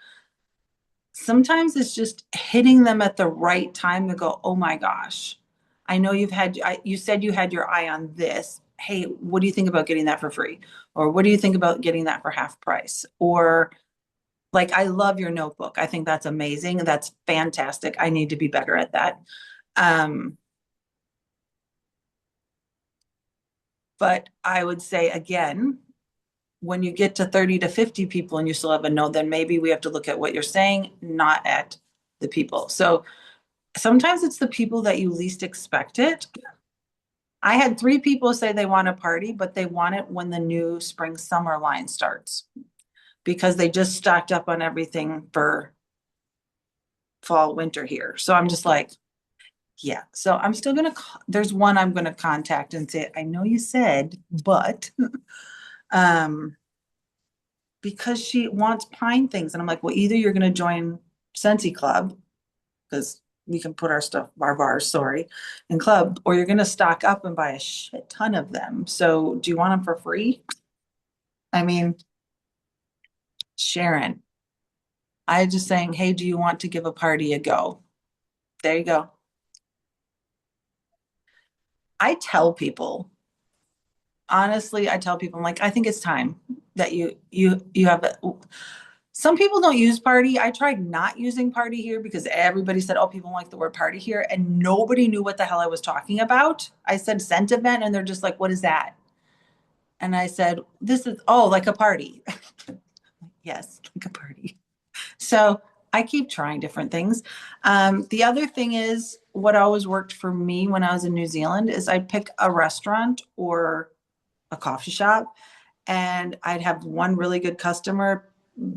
Sometimes it's just hitting them at the right time to go, oh my gosh, I know you said you had your eye on this, hey, what do you think about getting that for free? Or what do you think about getting that for half price? Or like, I love your notebook. I think that's amazing. That's fantastic. I need to be better at that. But I would say again, when you get to 30 to 50 people and you still have a no, then maybe we have to look at what you're saying, not at the people. So sometimes it's the people that you least expect it. I had 3 people say they want a party, but they want it when the new spring summer line starts because they just stocked up on everything for fall winter here. So I'm just like, yeah. So I'm still gonna there's one I'm gonna contact and say, I know you said, but um because she wants pine things. And I'm like, well, either you're gonna join Scentsy Club, because we can put our stuff, our bars, sorry, in club, or you're gonna stock up and buy a shit ton of them. So do you want them for free? I mean, Sharon, I just saying, hey, do you want to give a party a go? There you go. I tell people, honestly, I tell people, I'm like, I think it's time that you have a, some people don't use party. I tried not using party here because everybody said, oh, people don't like the word party here. And nobody knew what the hell I was talking about. I said scent event and they're just like, what is that? And I said, this is, oh, like a party. Yes, like a party. So I keep trying different things. The other thing is what always worked for me when I was in New Zealand is I'd pick a restaurant or a coffee shop and I'd have one really good customer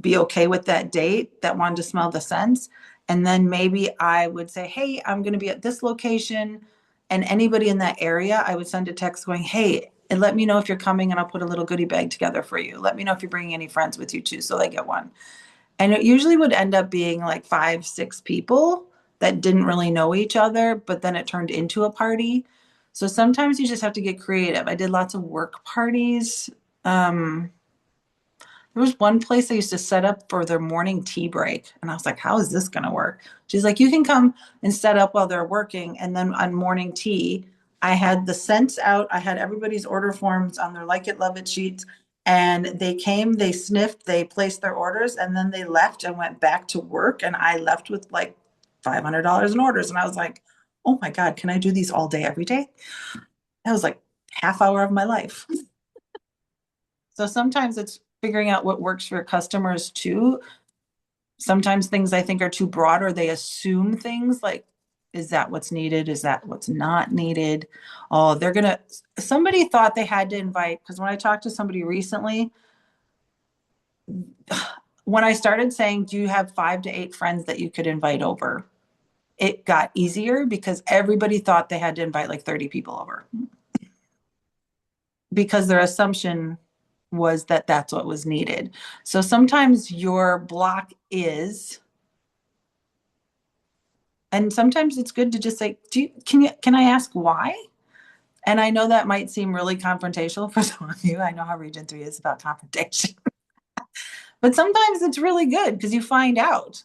be okay with that date that wanted to smell the scents. And then maybe I would say, hey, I'm going to be at this location. And anybody in that area, I would send a text going, hey, and let me know if you're coming and I'll put a little goodie bag together for you. Let me know if you're bringing any friends with you too, so they get one. And it usually would end up being like 5, 6 people that didn't really know each other, but then it turned into a party. So sometimes you just have to get creative. I did lots of work parties. There was one place I used to set up for their morning tea break. And I was like, how is this going to work? She's like, you can come and set up while they're working. And then on morning tea, I had the scents out. I had everybody's order forms on their Like It, Love It sheets. And they came, they sniffed, they placed their orders, and then they left and went back to work. And I left with like $500 in orders. And I was like, oh my God, can I do these all day, every day? That was like half hour of my life. So sometimes it's figuring out what works for your customers too. Sometimes things I think are too broad or they assume things like, is that what's needed? Is that what's not needed? Oh, somebody thought they had to invite, because when I talked to somebody recently, when I started saying, do you have 5 to 8 friends that you could invite over? It got easier because everybody thought they had to invite like 30 people over because their assumption was that that's what was needed. So sometimes your block is, and sometimes it's good to just say, can I ask why? And I know that might seem really confrontational for some of you. I know how Region 3 is about confrontation. But sometimes it's really good because you find out.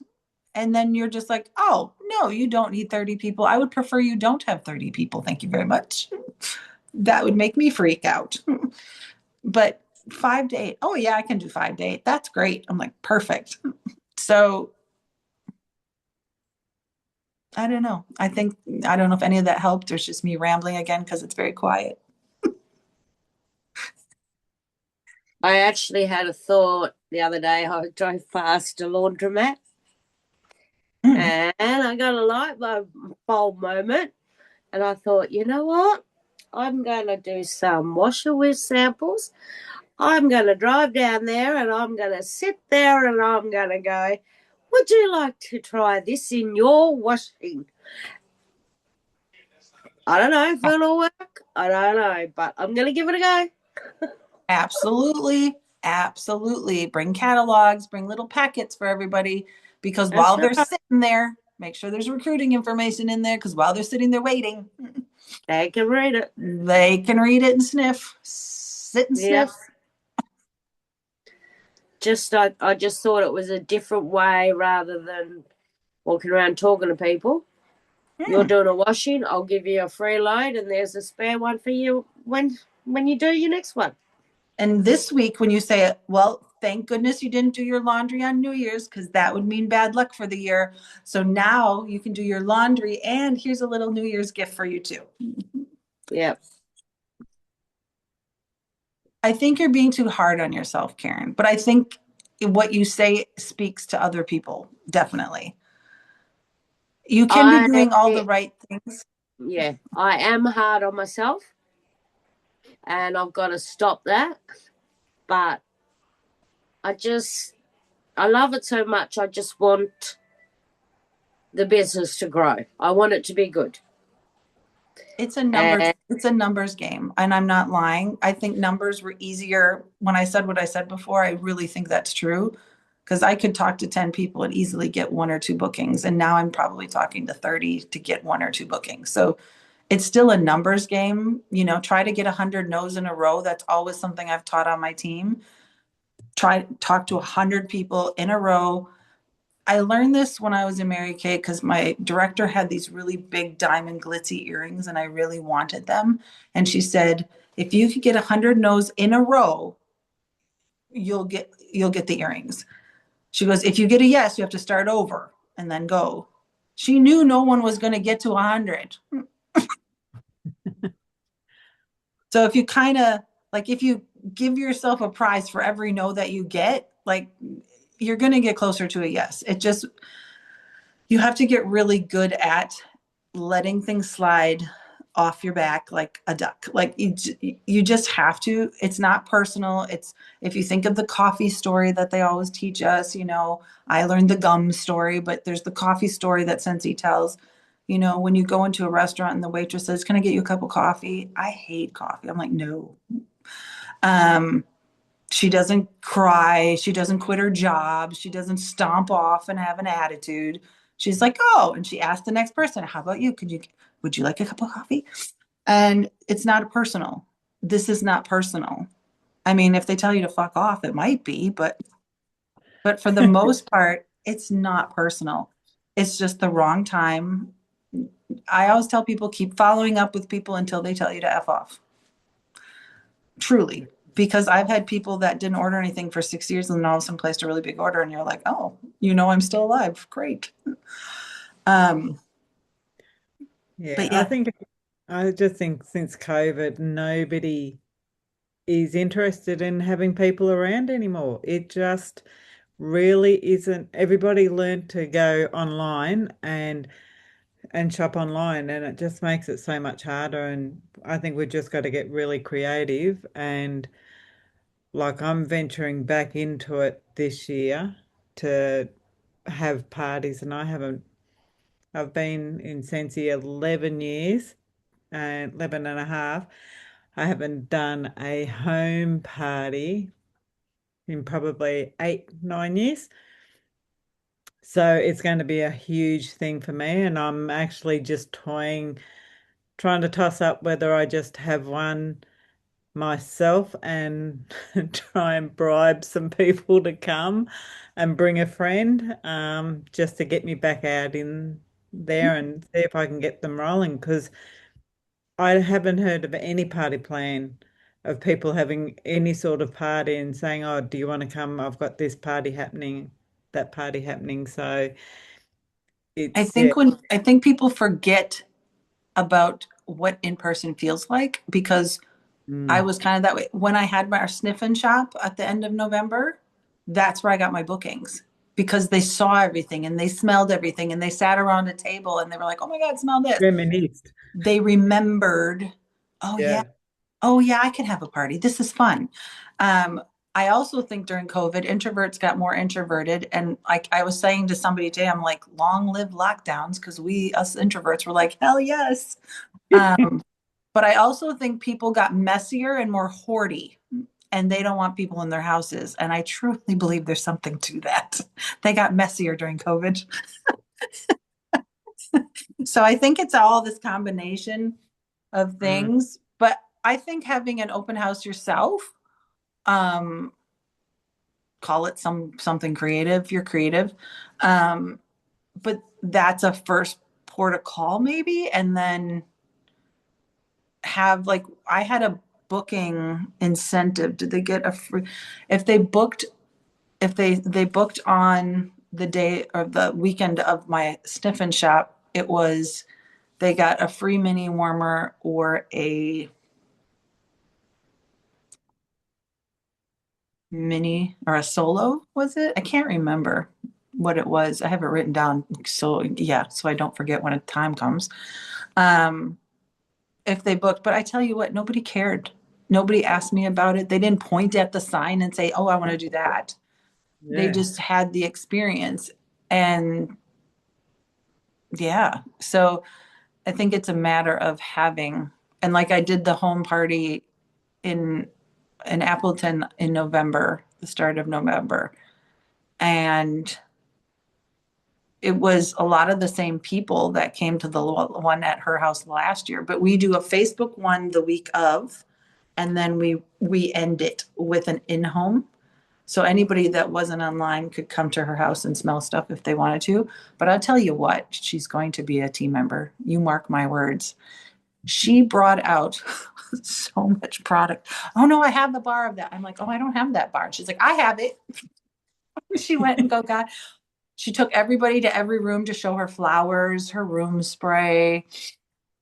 And then you're just like, oh, no, you don't need 30 people. I would prefer you don't have 30 people. Thank you very much. That would make me freak out. But 5 to 8, oh, yeah, I can do 5 to 8. That's great. I'm like, perfect. So I don't know. I don't know if any of that helped or it's just me rambling again because it's very quiet. I actually had a thought the other day. I drove past a laundromat and I got a light bulb moment. And I thought, you know what? I'm going to do some washer with samples. I'm going to drive down there and I'm going to sit there and I'm going to go, would you like to try this in your washing? I don't know if it'll work. I don't know, but I'm going to give it a go. Absolutely. Absolutely. Bring catalogs, bring little packets for everybody because That's while they're right. sitting there, make sure there's recruiting information in there because while they're sitting there waiting, They can read it. they can read it and sniff. Sit and Yep. sniff. I just thought it was a different way rather than walking around talking to people. You're doing a washing, I'll give you a free load and there's a spare one for you when when you do your next one. And this week, when you say, well, thank goodness you didn't do your laundry on New Year's, because that would mean bad luck for the year. So now you can do your laundry, and here's a little New Year's gift for you too. Yeah. I think you're being too hard on yourself, Karen, but I think what you say speaks to other people, definitely. You can be doing all the right things. Yeah, I am hard on myself, and I've got to stop that. But I love it so much. I just want the business to grow. I want it to be good. It's a And numbers game, and I'm not lying. I think numbers were easier when I said what I said before. I really think that's true, because I could talk to 10 people and easily get 1 or 2 bookings, and now I'm probably talking to 30 to get 1 or 2 bookings. So it's still a numbers game. You know, try to get 100 no's in a row. That's always something I've taught on my team. Talk to 100 people in a row. I learned this when I was in Mary Kay, because my director had these really big diamond glitzy earrings and I really wanted them. And she said, if you could get 100 no's in a row, you'll get the earrings. She goes, if you get a yes, you have to start over and then go. She knew no one was going to get to 100. So if you kind of like, if you give yourself a prize for every no that you get, like, you're going to get closer to a yes. It just, you have to get really good at letting things slide off your back like a duck. Like you just have to. It's not personal. It's, if you think of the coffee story that they always teach us, you know, I learned the gum story, but there's the coffee story that Scentsy tells. You know, when you go into a restaurant and the waitress says, "Can I get you a cup of coffee?" I hate coffee. I'm like, no. She doesn't cry. She doesn't quit her job. She doesn't stomp off and have an attitude. She's like, oh, and she asked the next person, how about you? Would you like a cup of coffee? And it's not personal. This is not personal. I mean, if they tell you to fuck off, it might be, but for the most part, it's not personal. It's just the wrong time. I always tell people, keep following up with people until they tell you to F off. Truly, because I've had people that didn't order anything for 6 years and then all of a sudden placed a really big order and you're like, oh, you know, I'm still alive. Great. Yeah, But yeah, I just think since COVID, nobody is interested in having people around anymore. It just really isn't. Everybody learned to go online and shop online, and it just makes it so much harder. And I think we've just got to get really creative. And like I'm venturing back into it this year to have parties, and I've been in Sensi 11 years and 11 and a half. I haven't done a home party in probably 8, 9 years. So it's going to be a huge thing for me. And I'm actually just trying to toss up whether I just have one myself and try and bribe some people to come and bring a friend, just to get me back out in there and see if I can get them rolling, because I haven't heard of any party plan of people having any sort of party and saying, "Oh, do you want to come? I've got this party happening, that party happening." So it's yeah. I think people forget about what in-person feels like, because I Mm. was kind of that way. When I had our sniff and shop at the end of November, that's where I got my bookings, because they saw everything and they smelled everything and they sat around a table and they were like, oh my God, smell this. Reminisced. They remembered, oh yeah, Yeah. oh yeah, I can have a party. This is fun. I also think during COVID, introverts got more introverted. And like I was saying to somebody today, I'm like, long live lockdowns, because us introverts were like, hell yes. But I also think people got messier and more hoardy, and they don't want people in their houses. And I truly believe there's something to that. They got messier during COVID. So I think it's all this combination of Mm. things. But I think having an open house yourself, um, call it something creative, you're creative. But that's a first port of call maybe. And then have, like, I had a booking incentive? Did they get a free, if they booked, if they booked on the day or the weekend of my Sniffin' Shop, it was, they got a free mini warmer or a mini or a solo, was it? I can't remember what it was. I have it written down. So yeah, so I don't forget when a time comes. If they booked, but I tell you what, nobody cared. Nobody asked me about it. They didn't point at the sign and say, "Oh, I want to do that." They Yeah. just had the experience. And yeah, so I think it's a matter of having, and like I did the home party in Appleton in November, the start of November. And it was a lot of the same people that came to the one at her house last year, but we do a Facebook one the week of, and then we end it with an in-home. So anybody that wasn't online could come to her house and smell stuff if they wanted to. But I'll tell you what, she's going to be a team member. You mark my words. She brought out so much product. Oh no, I have the bar of that. I'm like, oh, I don't have that bar. She's like, I have it. She went and got. She took everybody to every room to show her flowers, her room spray,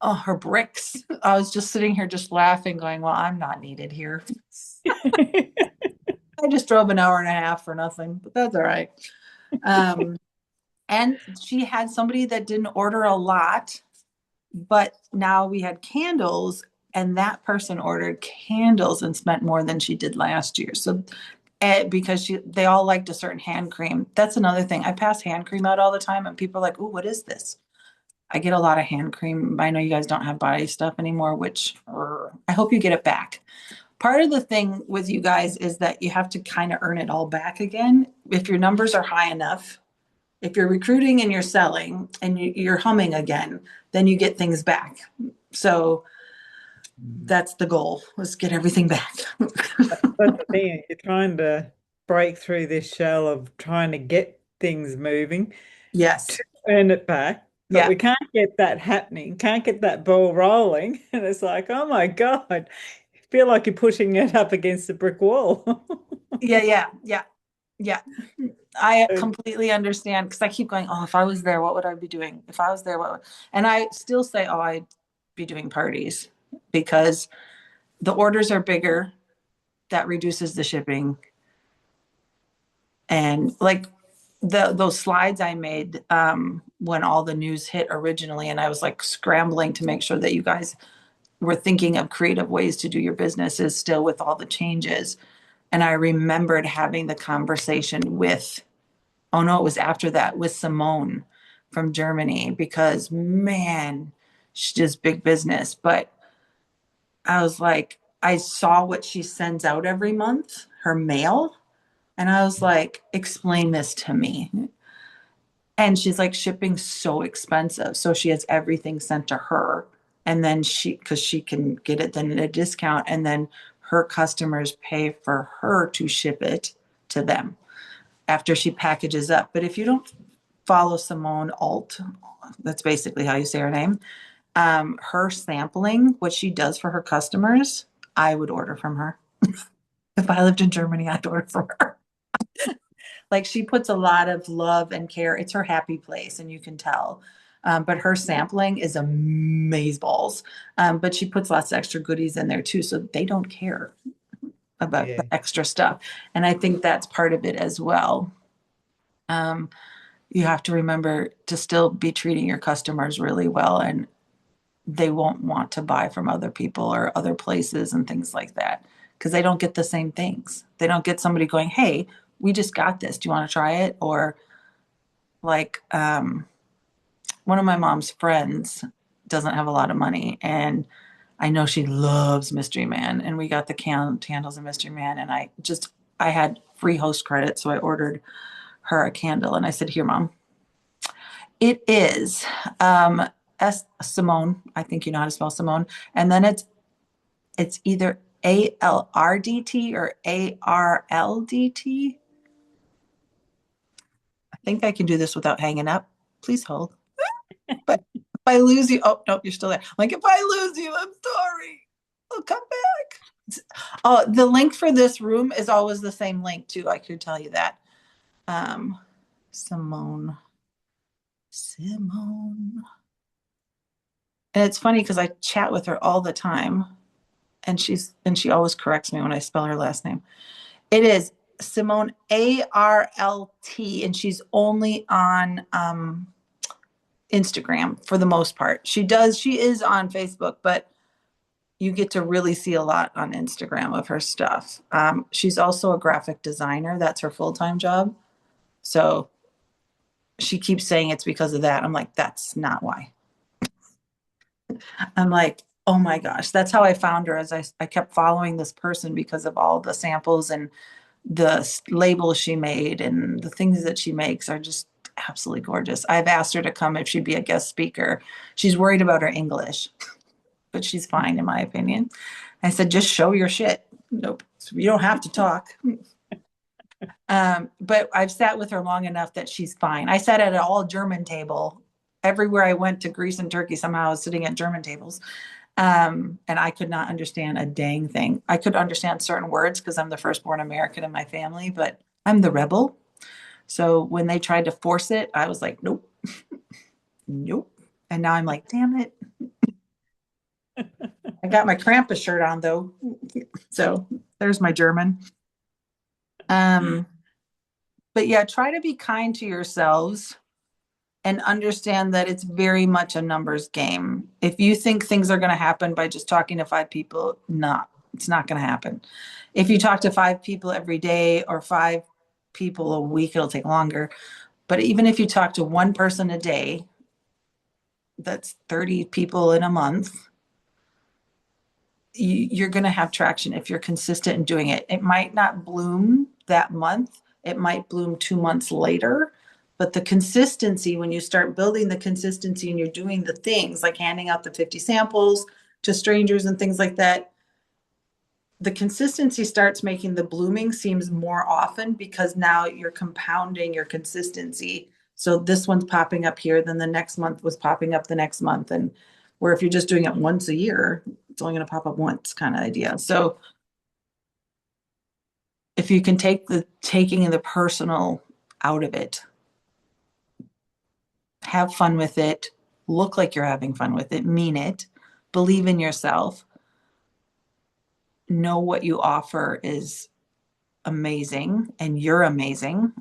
oh, her bricks. I was just sitting here just laughing, going, well, I'm not needed here. I just drove an hour and a half for nothing, but that's all right. And she had somebody that didn't order a lot, but now we had candles, and that person ordered candles and spent more than she did last year. So because they all liked a certain hand cream. That's another thing. I pass hand cream out all the time, and people are like, "Ooh, what is this?" I get a lot of hand cream. I know you guys don't have body stuff anymore, which I hope you get it back. Part of the thing with you guys is that you have to kind of earn it all back again. If your numbers are high enough, if you're recruiting and you're selling and you're humming again, then you get things back. So that's the goal, was get everything back. That's the thing. You're trying to break through this shell of trying to get things moving Yes. to earn it back. But Yeah. we can't get that happening, can't get that ball rolling. And it's like, oh my God, you feel like you're pushing it up against a brick wall. Yeah. I completely understand, because I keep going, oh, if I was there, what would I be doing? If I was there, what would... And I still say, oh, I'd be doing parties, because the orders are bigger. That reduces the shipping. And like those slides I made when all the news hit originally, and I was like scrambling to make sure that you guys were thinking of creative ways to do your businesses still with all the changes. And I remembered having the conversation with, oh no, it was after that, with Simone from Germany, because man, she's just big business. But I was like, I saw what she sends out every month, her mail. And I was like, explain this to me. And she's like, shipping's so expensive. So she has everything sent to her. And then because she can get it then at a discount. And then her customers pay for her to ship it to them after she packages up. But if you don't follow Simone Alt, that's basically how you say her name, her sampling, what she does for her customers, I would order from her. If I lived in Germany, I'd order from her. Like, she puts a lot of love and care. It's her happy place, and you can tell. But her sampling is amazeballs. But she puts lots of extra goodies in there too, so they don't care about the extra stuff. And I think that's part of it as well. You have to remember to still be treating your customers really well, and they won't want to buy from other people or other places and things like that, because they don't get the same things. They don't get somebody going, hey, we just got this. Do you want to try it? Or like one of my mom's friends doesn't have a lot of money, and I know she loves Mystery Man, and we got the candles of Mystery Man, and I had free host credit, so I ordered her a candle, and I said, here, Mom. It is Simone. I think you know how to spell Simone. And then it's either ALRDT or ARLDT. I think I can do this without hanging up. Please hold. But if I lose you, oh no, you're still there. Like, if I lose you, I'm sorry. I'll come back. Oh, the link for this room is always the same link too. I could tell you that. Simone. And it's funny because I chat with her all the time, and she always corrects me when I spell her last name. It is Simone ARLT, and she's only on Instagram for the most part. She is on Facebook, but you get to really see a lot on Instagram of her stuff. She's also a graphic designer. That's her full-time job. So she keeps saying it's because of that. I'm like, that's not why. I'm like, oh my gosh, that's how I found her. As I kept following this person because of all the samples and the labels she made, and the things that she makes are just absolutely gorgeous. I've asked her to come if she'd be a guest speaker. She's worried about her English, but she's fine in my opinion. I said, just show your shit. Nope, you don't have to talk. But I've sat with her long enough that she's fine. I sat at an all German table. Everywhere I went to Greece and Turkey, somehow I was sitting at German tables. And I could not understand a dang thing. I could understand certain words because I'm the firstborn American in my family, but I'm the rebel. So when they tried to force it, I was like, nope, nope. And now I'm like, damn it. I got my Krampus shirt on though. So there's my German. But yeah, try to be kind to yourselves and understand that it's very much a numbers game. If you think things are going to happen by just talking to 5 people, no, it's not going to happen. If you talk to 5 people every day or 5 people a week, it'll take longer. But even if you talk to 1 person a day, that's 30 people in a month, you're going to have traction if you're consistent in doing it. It might not bloom that month. It might bloom 2 months later. But the consistency, when you start building the consistency and you're doing the things like handing out the 50 samples to strangers and things like that, the consistency starts making the blooming seems more often because now you're compounding your consistency. So this one's popping up here, then the next month was popping up the next month. And where if you're just doing it once a year, it's only going to pop up once kind of idea. So if you can take the taking the personal out of it, have fun with it, look like you're having fun with it, mean it, believe in yourself, know what you offer is amazing and you're amazing,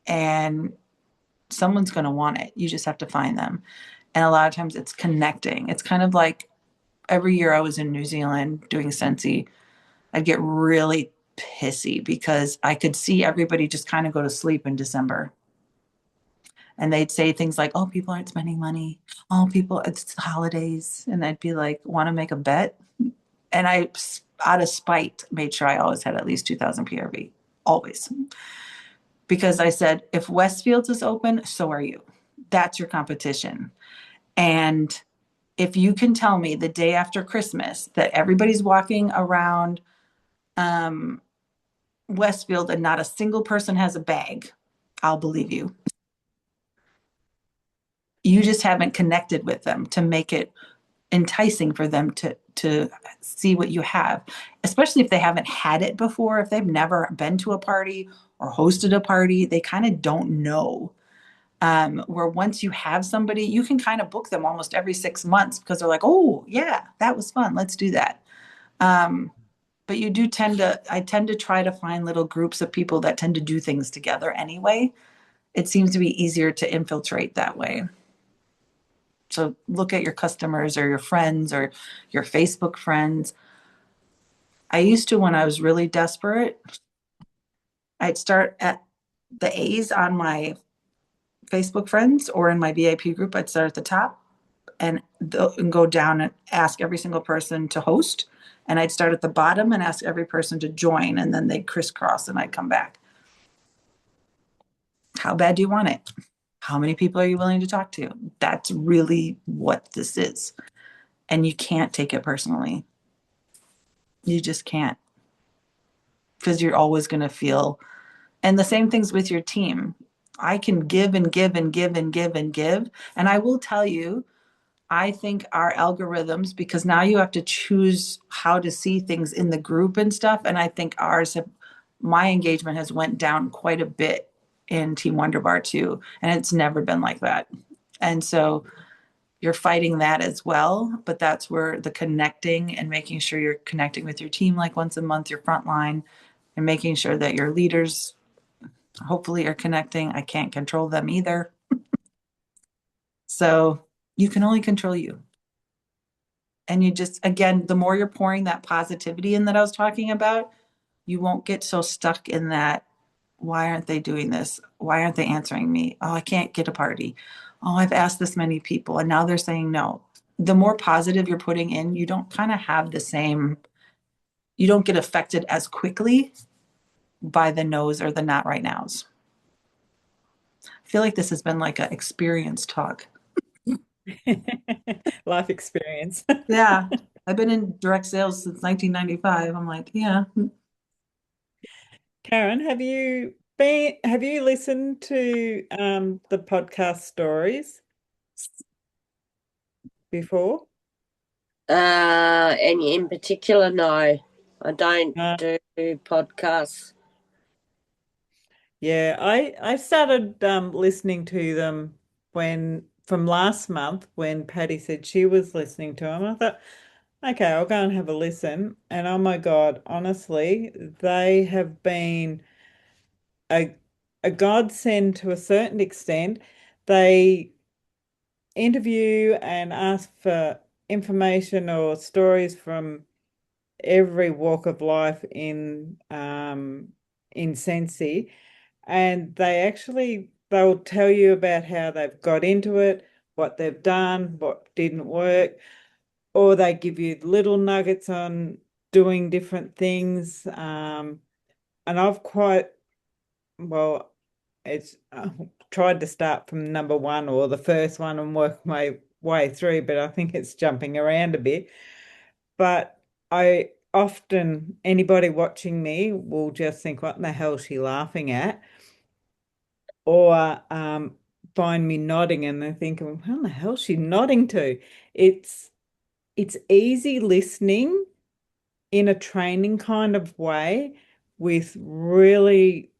and someone's going to want it. You just have to find them. And a lot of times it's connecting. It's kind of like every year I was in New Zealand doing Scentsy, I'd get really pissy because I could see everybody just kind of go to sleep in December. And they'd say things like, oh, people aren't spending money. Oh, people, it's the holidays. And I'd be like, want to make a bet? And I, out of spite, made sure I always had at least 2,000 PRV. Always. Because I said, if Westfields is open, so are you. That's your competition. And if you can tell me the day after Christmas that everybody's walking around Westfield and not a single person has a bag, I'll believe you. You just haven't connected with them to make it enticing for them to see what you have, especially if they haven't had it before. If they've never been to a party or hosted a party, they kind of don't know. Where once you have somebody, you can kind of book them almost every 6 months because they're like, oh yeah, that was fun, let's do that. But you do I tend to try to find little groups of people that tend to do things together anyway. It seems to be easier to infiltrate that way. So look at your customers or your friends or your Facebook friends. I used to, when I was really desperate, I'd start at the A's on my Facebook friends or in my VIP group. I'd start at the top and go down and ask every single person to host. And I'd start at the bottom and ask every person to join, and then they'd crisscross and I'd come back. How bad do you want it? How many people are you willing to talk to? That's really what this is. And you can't take it personally. You just can't. Because you're always going to feel, and the same things with your team. I can give and give and give and give and give. And I will tell you, I think our algorithms, because now you have to choose how to see things in the group and stuff, and I think my engagement has went down quite a bit in Team Wonder Bar too, and it's never been like that. And so you're fighting that as well, but that's where the connecting and making sure you're connecting with your team like once a month, your front line, and making sure that your leaders hopefully are connecting. I can't control them either. So you can only control you. And you just, again, the more you're pouring that positivity in that I was talking about, you won't get so stuck in that. Why aren't they doing this? Why aren't they answering me? Oh, I can't get a party. Oh, I've asked this many people and now they're saying no. The more positive you're putting in, you don't kind of have the same, you don't get affected as quickly by the no's or the not right nows. I feel like this has been like an experience talk. Life experience. Yeah. I've been in direct sales since 1995. I'm like, yeah. Karen, have you listened to the podcast stories before? And in particular, no, I don't Uh, do podcasts. yeah, I started listening to them from last month when Patty said she was listening to them. I thought, okay, I'll go and have a listen. And oh my God, honestly, they have been a a godsend to a certain extent. They interview and ask for information or stories from every walk of life in Sensi, and they'll tell you about how they've got into it, what they've done, what didn't work, or they give you little nuggets on doing different things. And I've quite well, it's tried to start from number one or the first one and work my way through, but I think it's jumping around a bit. But I often, anybody watching me will just think, what in the hell is she laughing at? Or find me nodding and they're thinking, what in the hell is she nodding to? It's it's easy listening in a training kind of way with really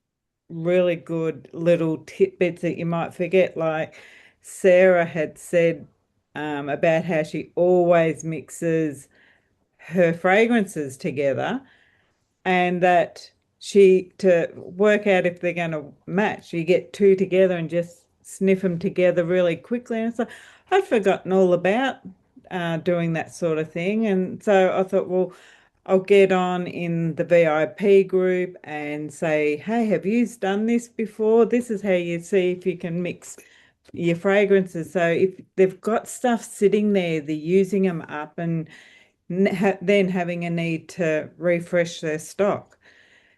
good little tidbits that you might forget. Like Sarah had said about how she always mixes her fragrances together and that to work out if they're going to match, you get two together and just sniff them together really quickly. And so I'd forgotten all about doing that sort of thing. And so I thought, well, I'll get on in the VIP group and say, hey, have you done this before? This is how you see if you can mix your fragrances. So if they've got stuff sitting there, they're using them up and then having a need to refresh their stock.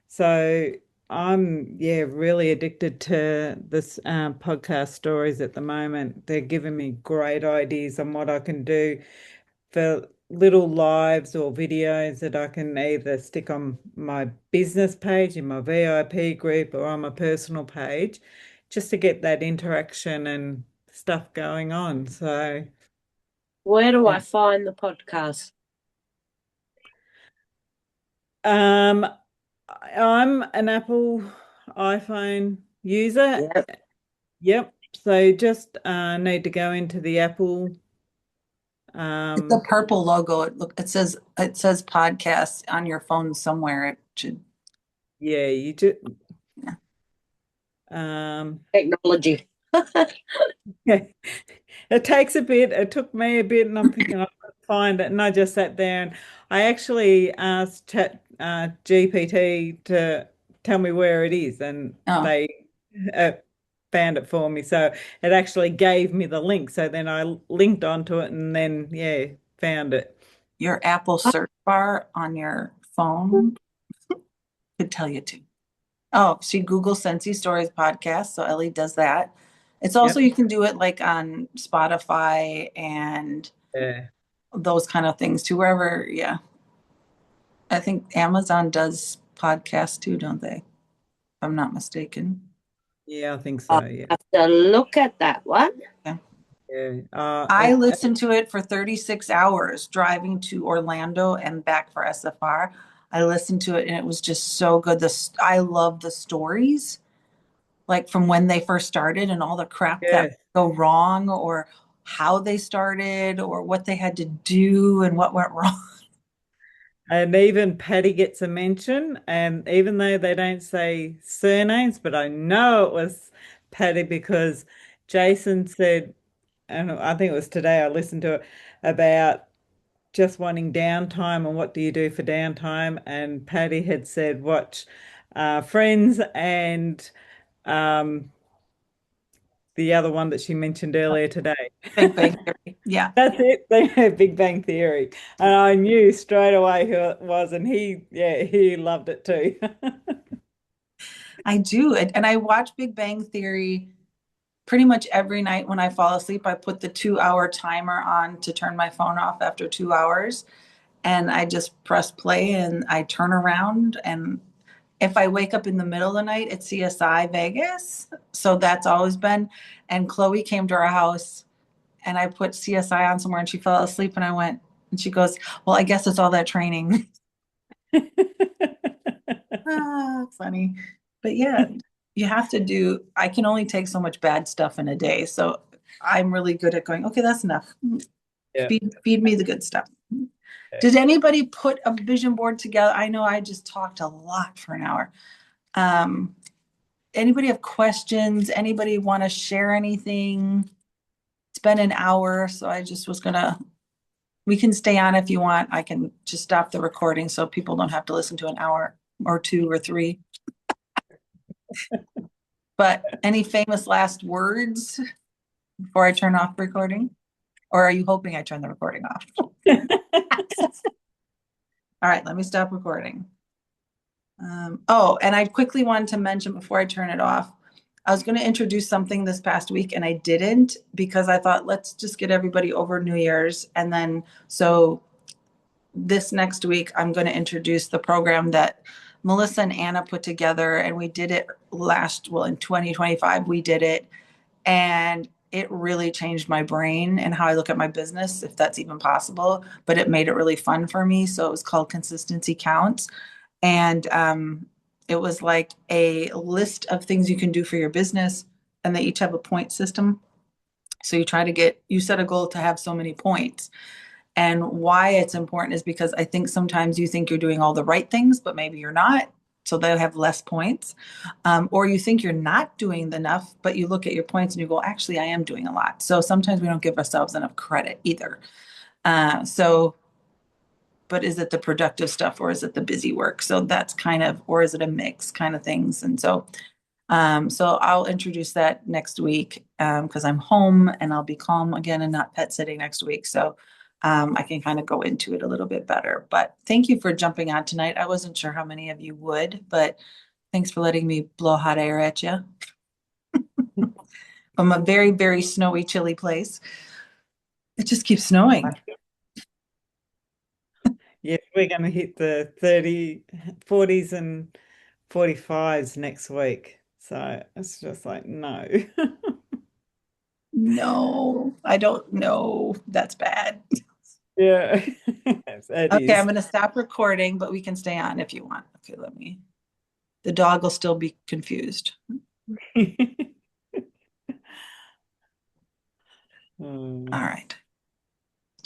So I'm, yeah, really addicted to this podcast stories at the moment. They're giving me great ideas on what I can do for little lives or videos that I can either stick on my business page in my VIP group or on my personal page just to get that interaction and stuff going on. So, Where do I yeah. find the podcast? Um, I'm an Apple iPhone user. Yep. Yep. So just need to go into the Apple. It's a Um, purple logo. It says podcast on your phone somewhere. It should. yeah, you just Yeah. Technology. yeah. It takes a bit. It took me a bit, and I'm thinking I'll find it. And I just sat there and I actually asked Chat GPT to tell me where it is, and Oh, they uh, found it for me. So it actually gave me the link. So then I linked onto it, and then yeah, found it. your Apple search bar on your phone could tell you to. Oh, she Google Sensi Stories podcast. So Ellie does that. It's also, Yep. you can do it like on Spotify and Yeah. those kind of things too, wherever. Yeah. I think Amazon does podcasts too, don't they? If I'm not mistaken. Yeah, I think I'll so. Yeah. have to look at that one. Yeah. Yeah. I listened to it for 36 hours driving to Orlando and back for SFR. I listened to it and it was just so good. I love the stories, like from when they first started and all the crap that yeah. go wrong, or how they started, or what they had to do and what went wrong. And even Patty gets a mention, and even though they don't say surnames, but I know it was Patty because Jason said, and I think it was today I listened to it about just wanting downtime and what do you do for downtime, and Patty had said watch Friends and um, the other one that she mentioned earlier today. Big Bang Theory. Yeah, That's it. They had Big Bang Theory. And I knew straight away who it was, and he loved it too. I do. And I watch Big Bang Theory pretty much every night when I fall asleep. I put the 2 hour timer on to turn my phone off after 2 hours. And I just press play and I turn around. And if I wake up in the middle of the night, it's CSI Vegas. So that's always been. And Chloe came to our house and I put CSI on somewhere and she fell asleep and I went, and she goes, well, I guess it's all that training. Funny. But yeah, you have to do, I can only take so much bad stuff in a day. So I'm really good at going, okay, that's enough. Yeah. Feed me the good stuff. Did anybody put a vision board together? I know I just talked a lot for an hour. Um, Anybody have questions? Anybody want to share anything? It's been an hour, so I just was gonna, we can stay on if you want. I can just stop the recording so people don't have to listen to an hour or two or three. But any famous last words before I turn off recording? Or are you hoping I turn the recording off? All right, let me stop recording. Oh, and I quickly wanted to mention before I turn it off, I was going to introduce something this past week and I didn't because I thought let's just get everybody over New Year's. And then, so this next week, I'm going to introduce the program that Melissa and Anna put together. And we did it in 2025, we did it. And it really changed my brain and how I look at my business, if that's even possible. But it made it really fun for me. So it was called Consistency Counts. And it was like a list of things you can do for your business, and they each have a point system. So you set a goal to have so many points. And why it's important is because I think sometimes you think you're doing all the right things, but maybe you're not. So they'll have less points. Or you think you're not doing enough, but you look at your points and you go, actually, I am doing a lot. So sometimes we don't give ourselves enough credit either. But is it the productive stuff or is it the busy work? So that's or is it a mix kind of things? And so I'll introduce that next week because I'm home and I'll be calm again and not pet sitting next week. So I can kind of go into it a little bit better. But thank you for jumping on tonight. I wasn't sure how many of you would, but thanks for letting me blow hot air at you from a very, very snowy, chilly place. It just keeps snowing. Yes, we're going to hit the 40s and 45s next week. So it's just like, no. No, I don't know. That's bad. Yeah, it Okay, I'm is. going to stop recording, but we can stay on if you want. Okay, the dog will still be confused. Hmm. All right.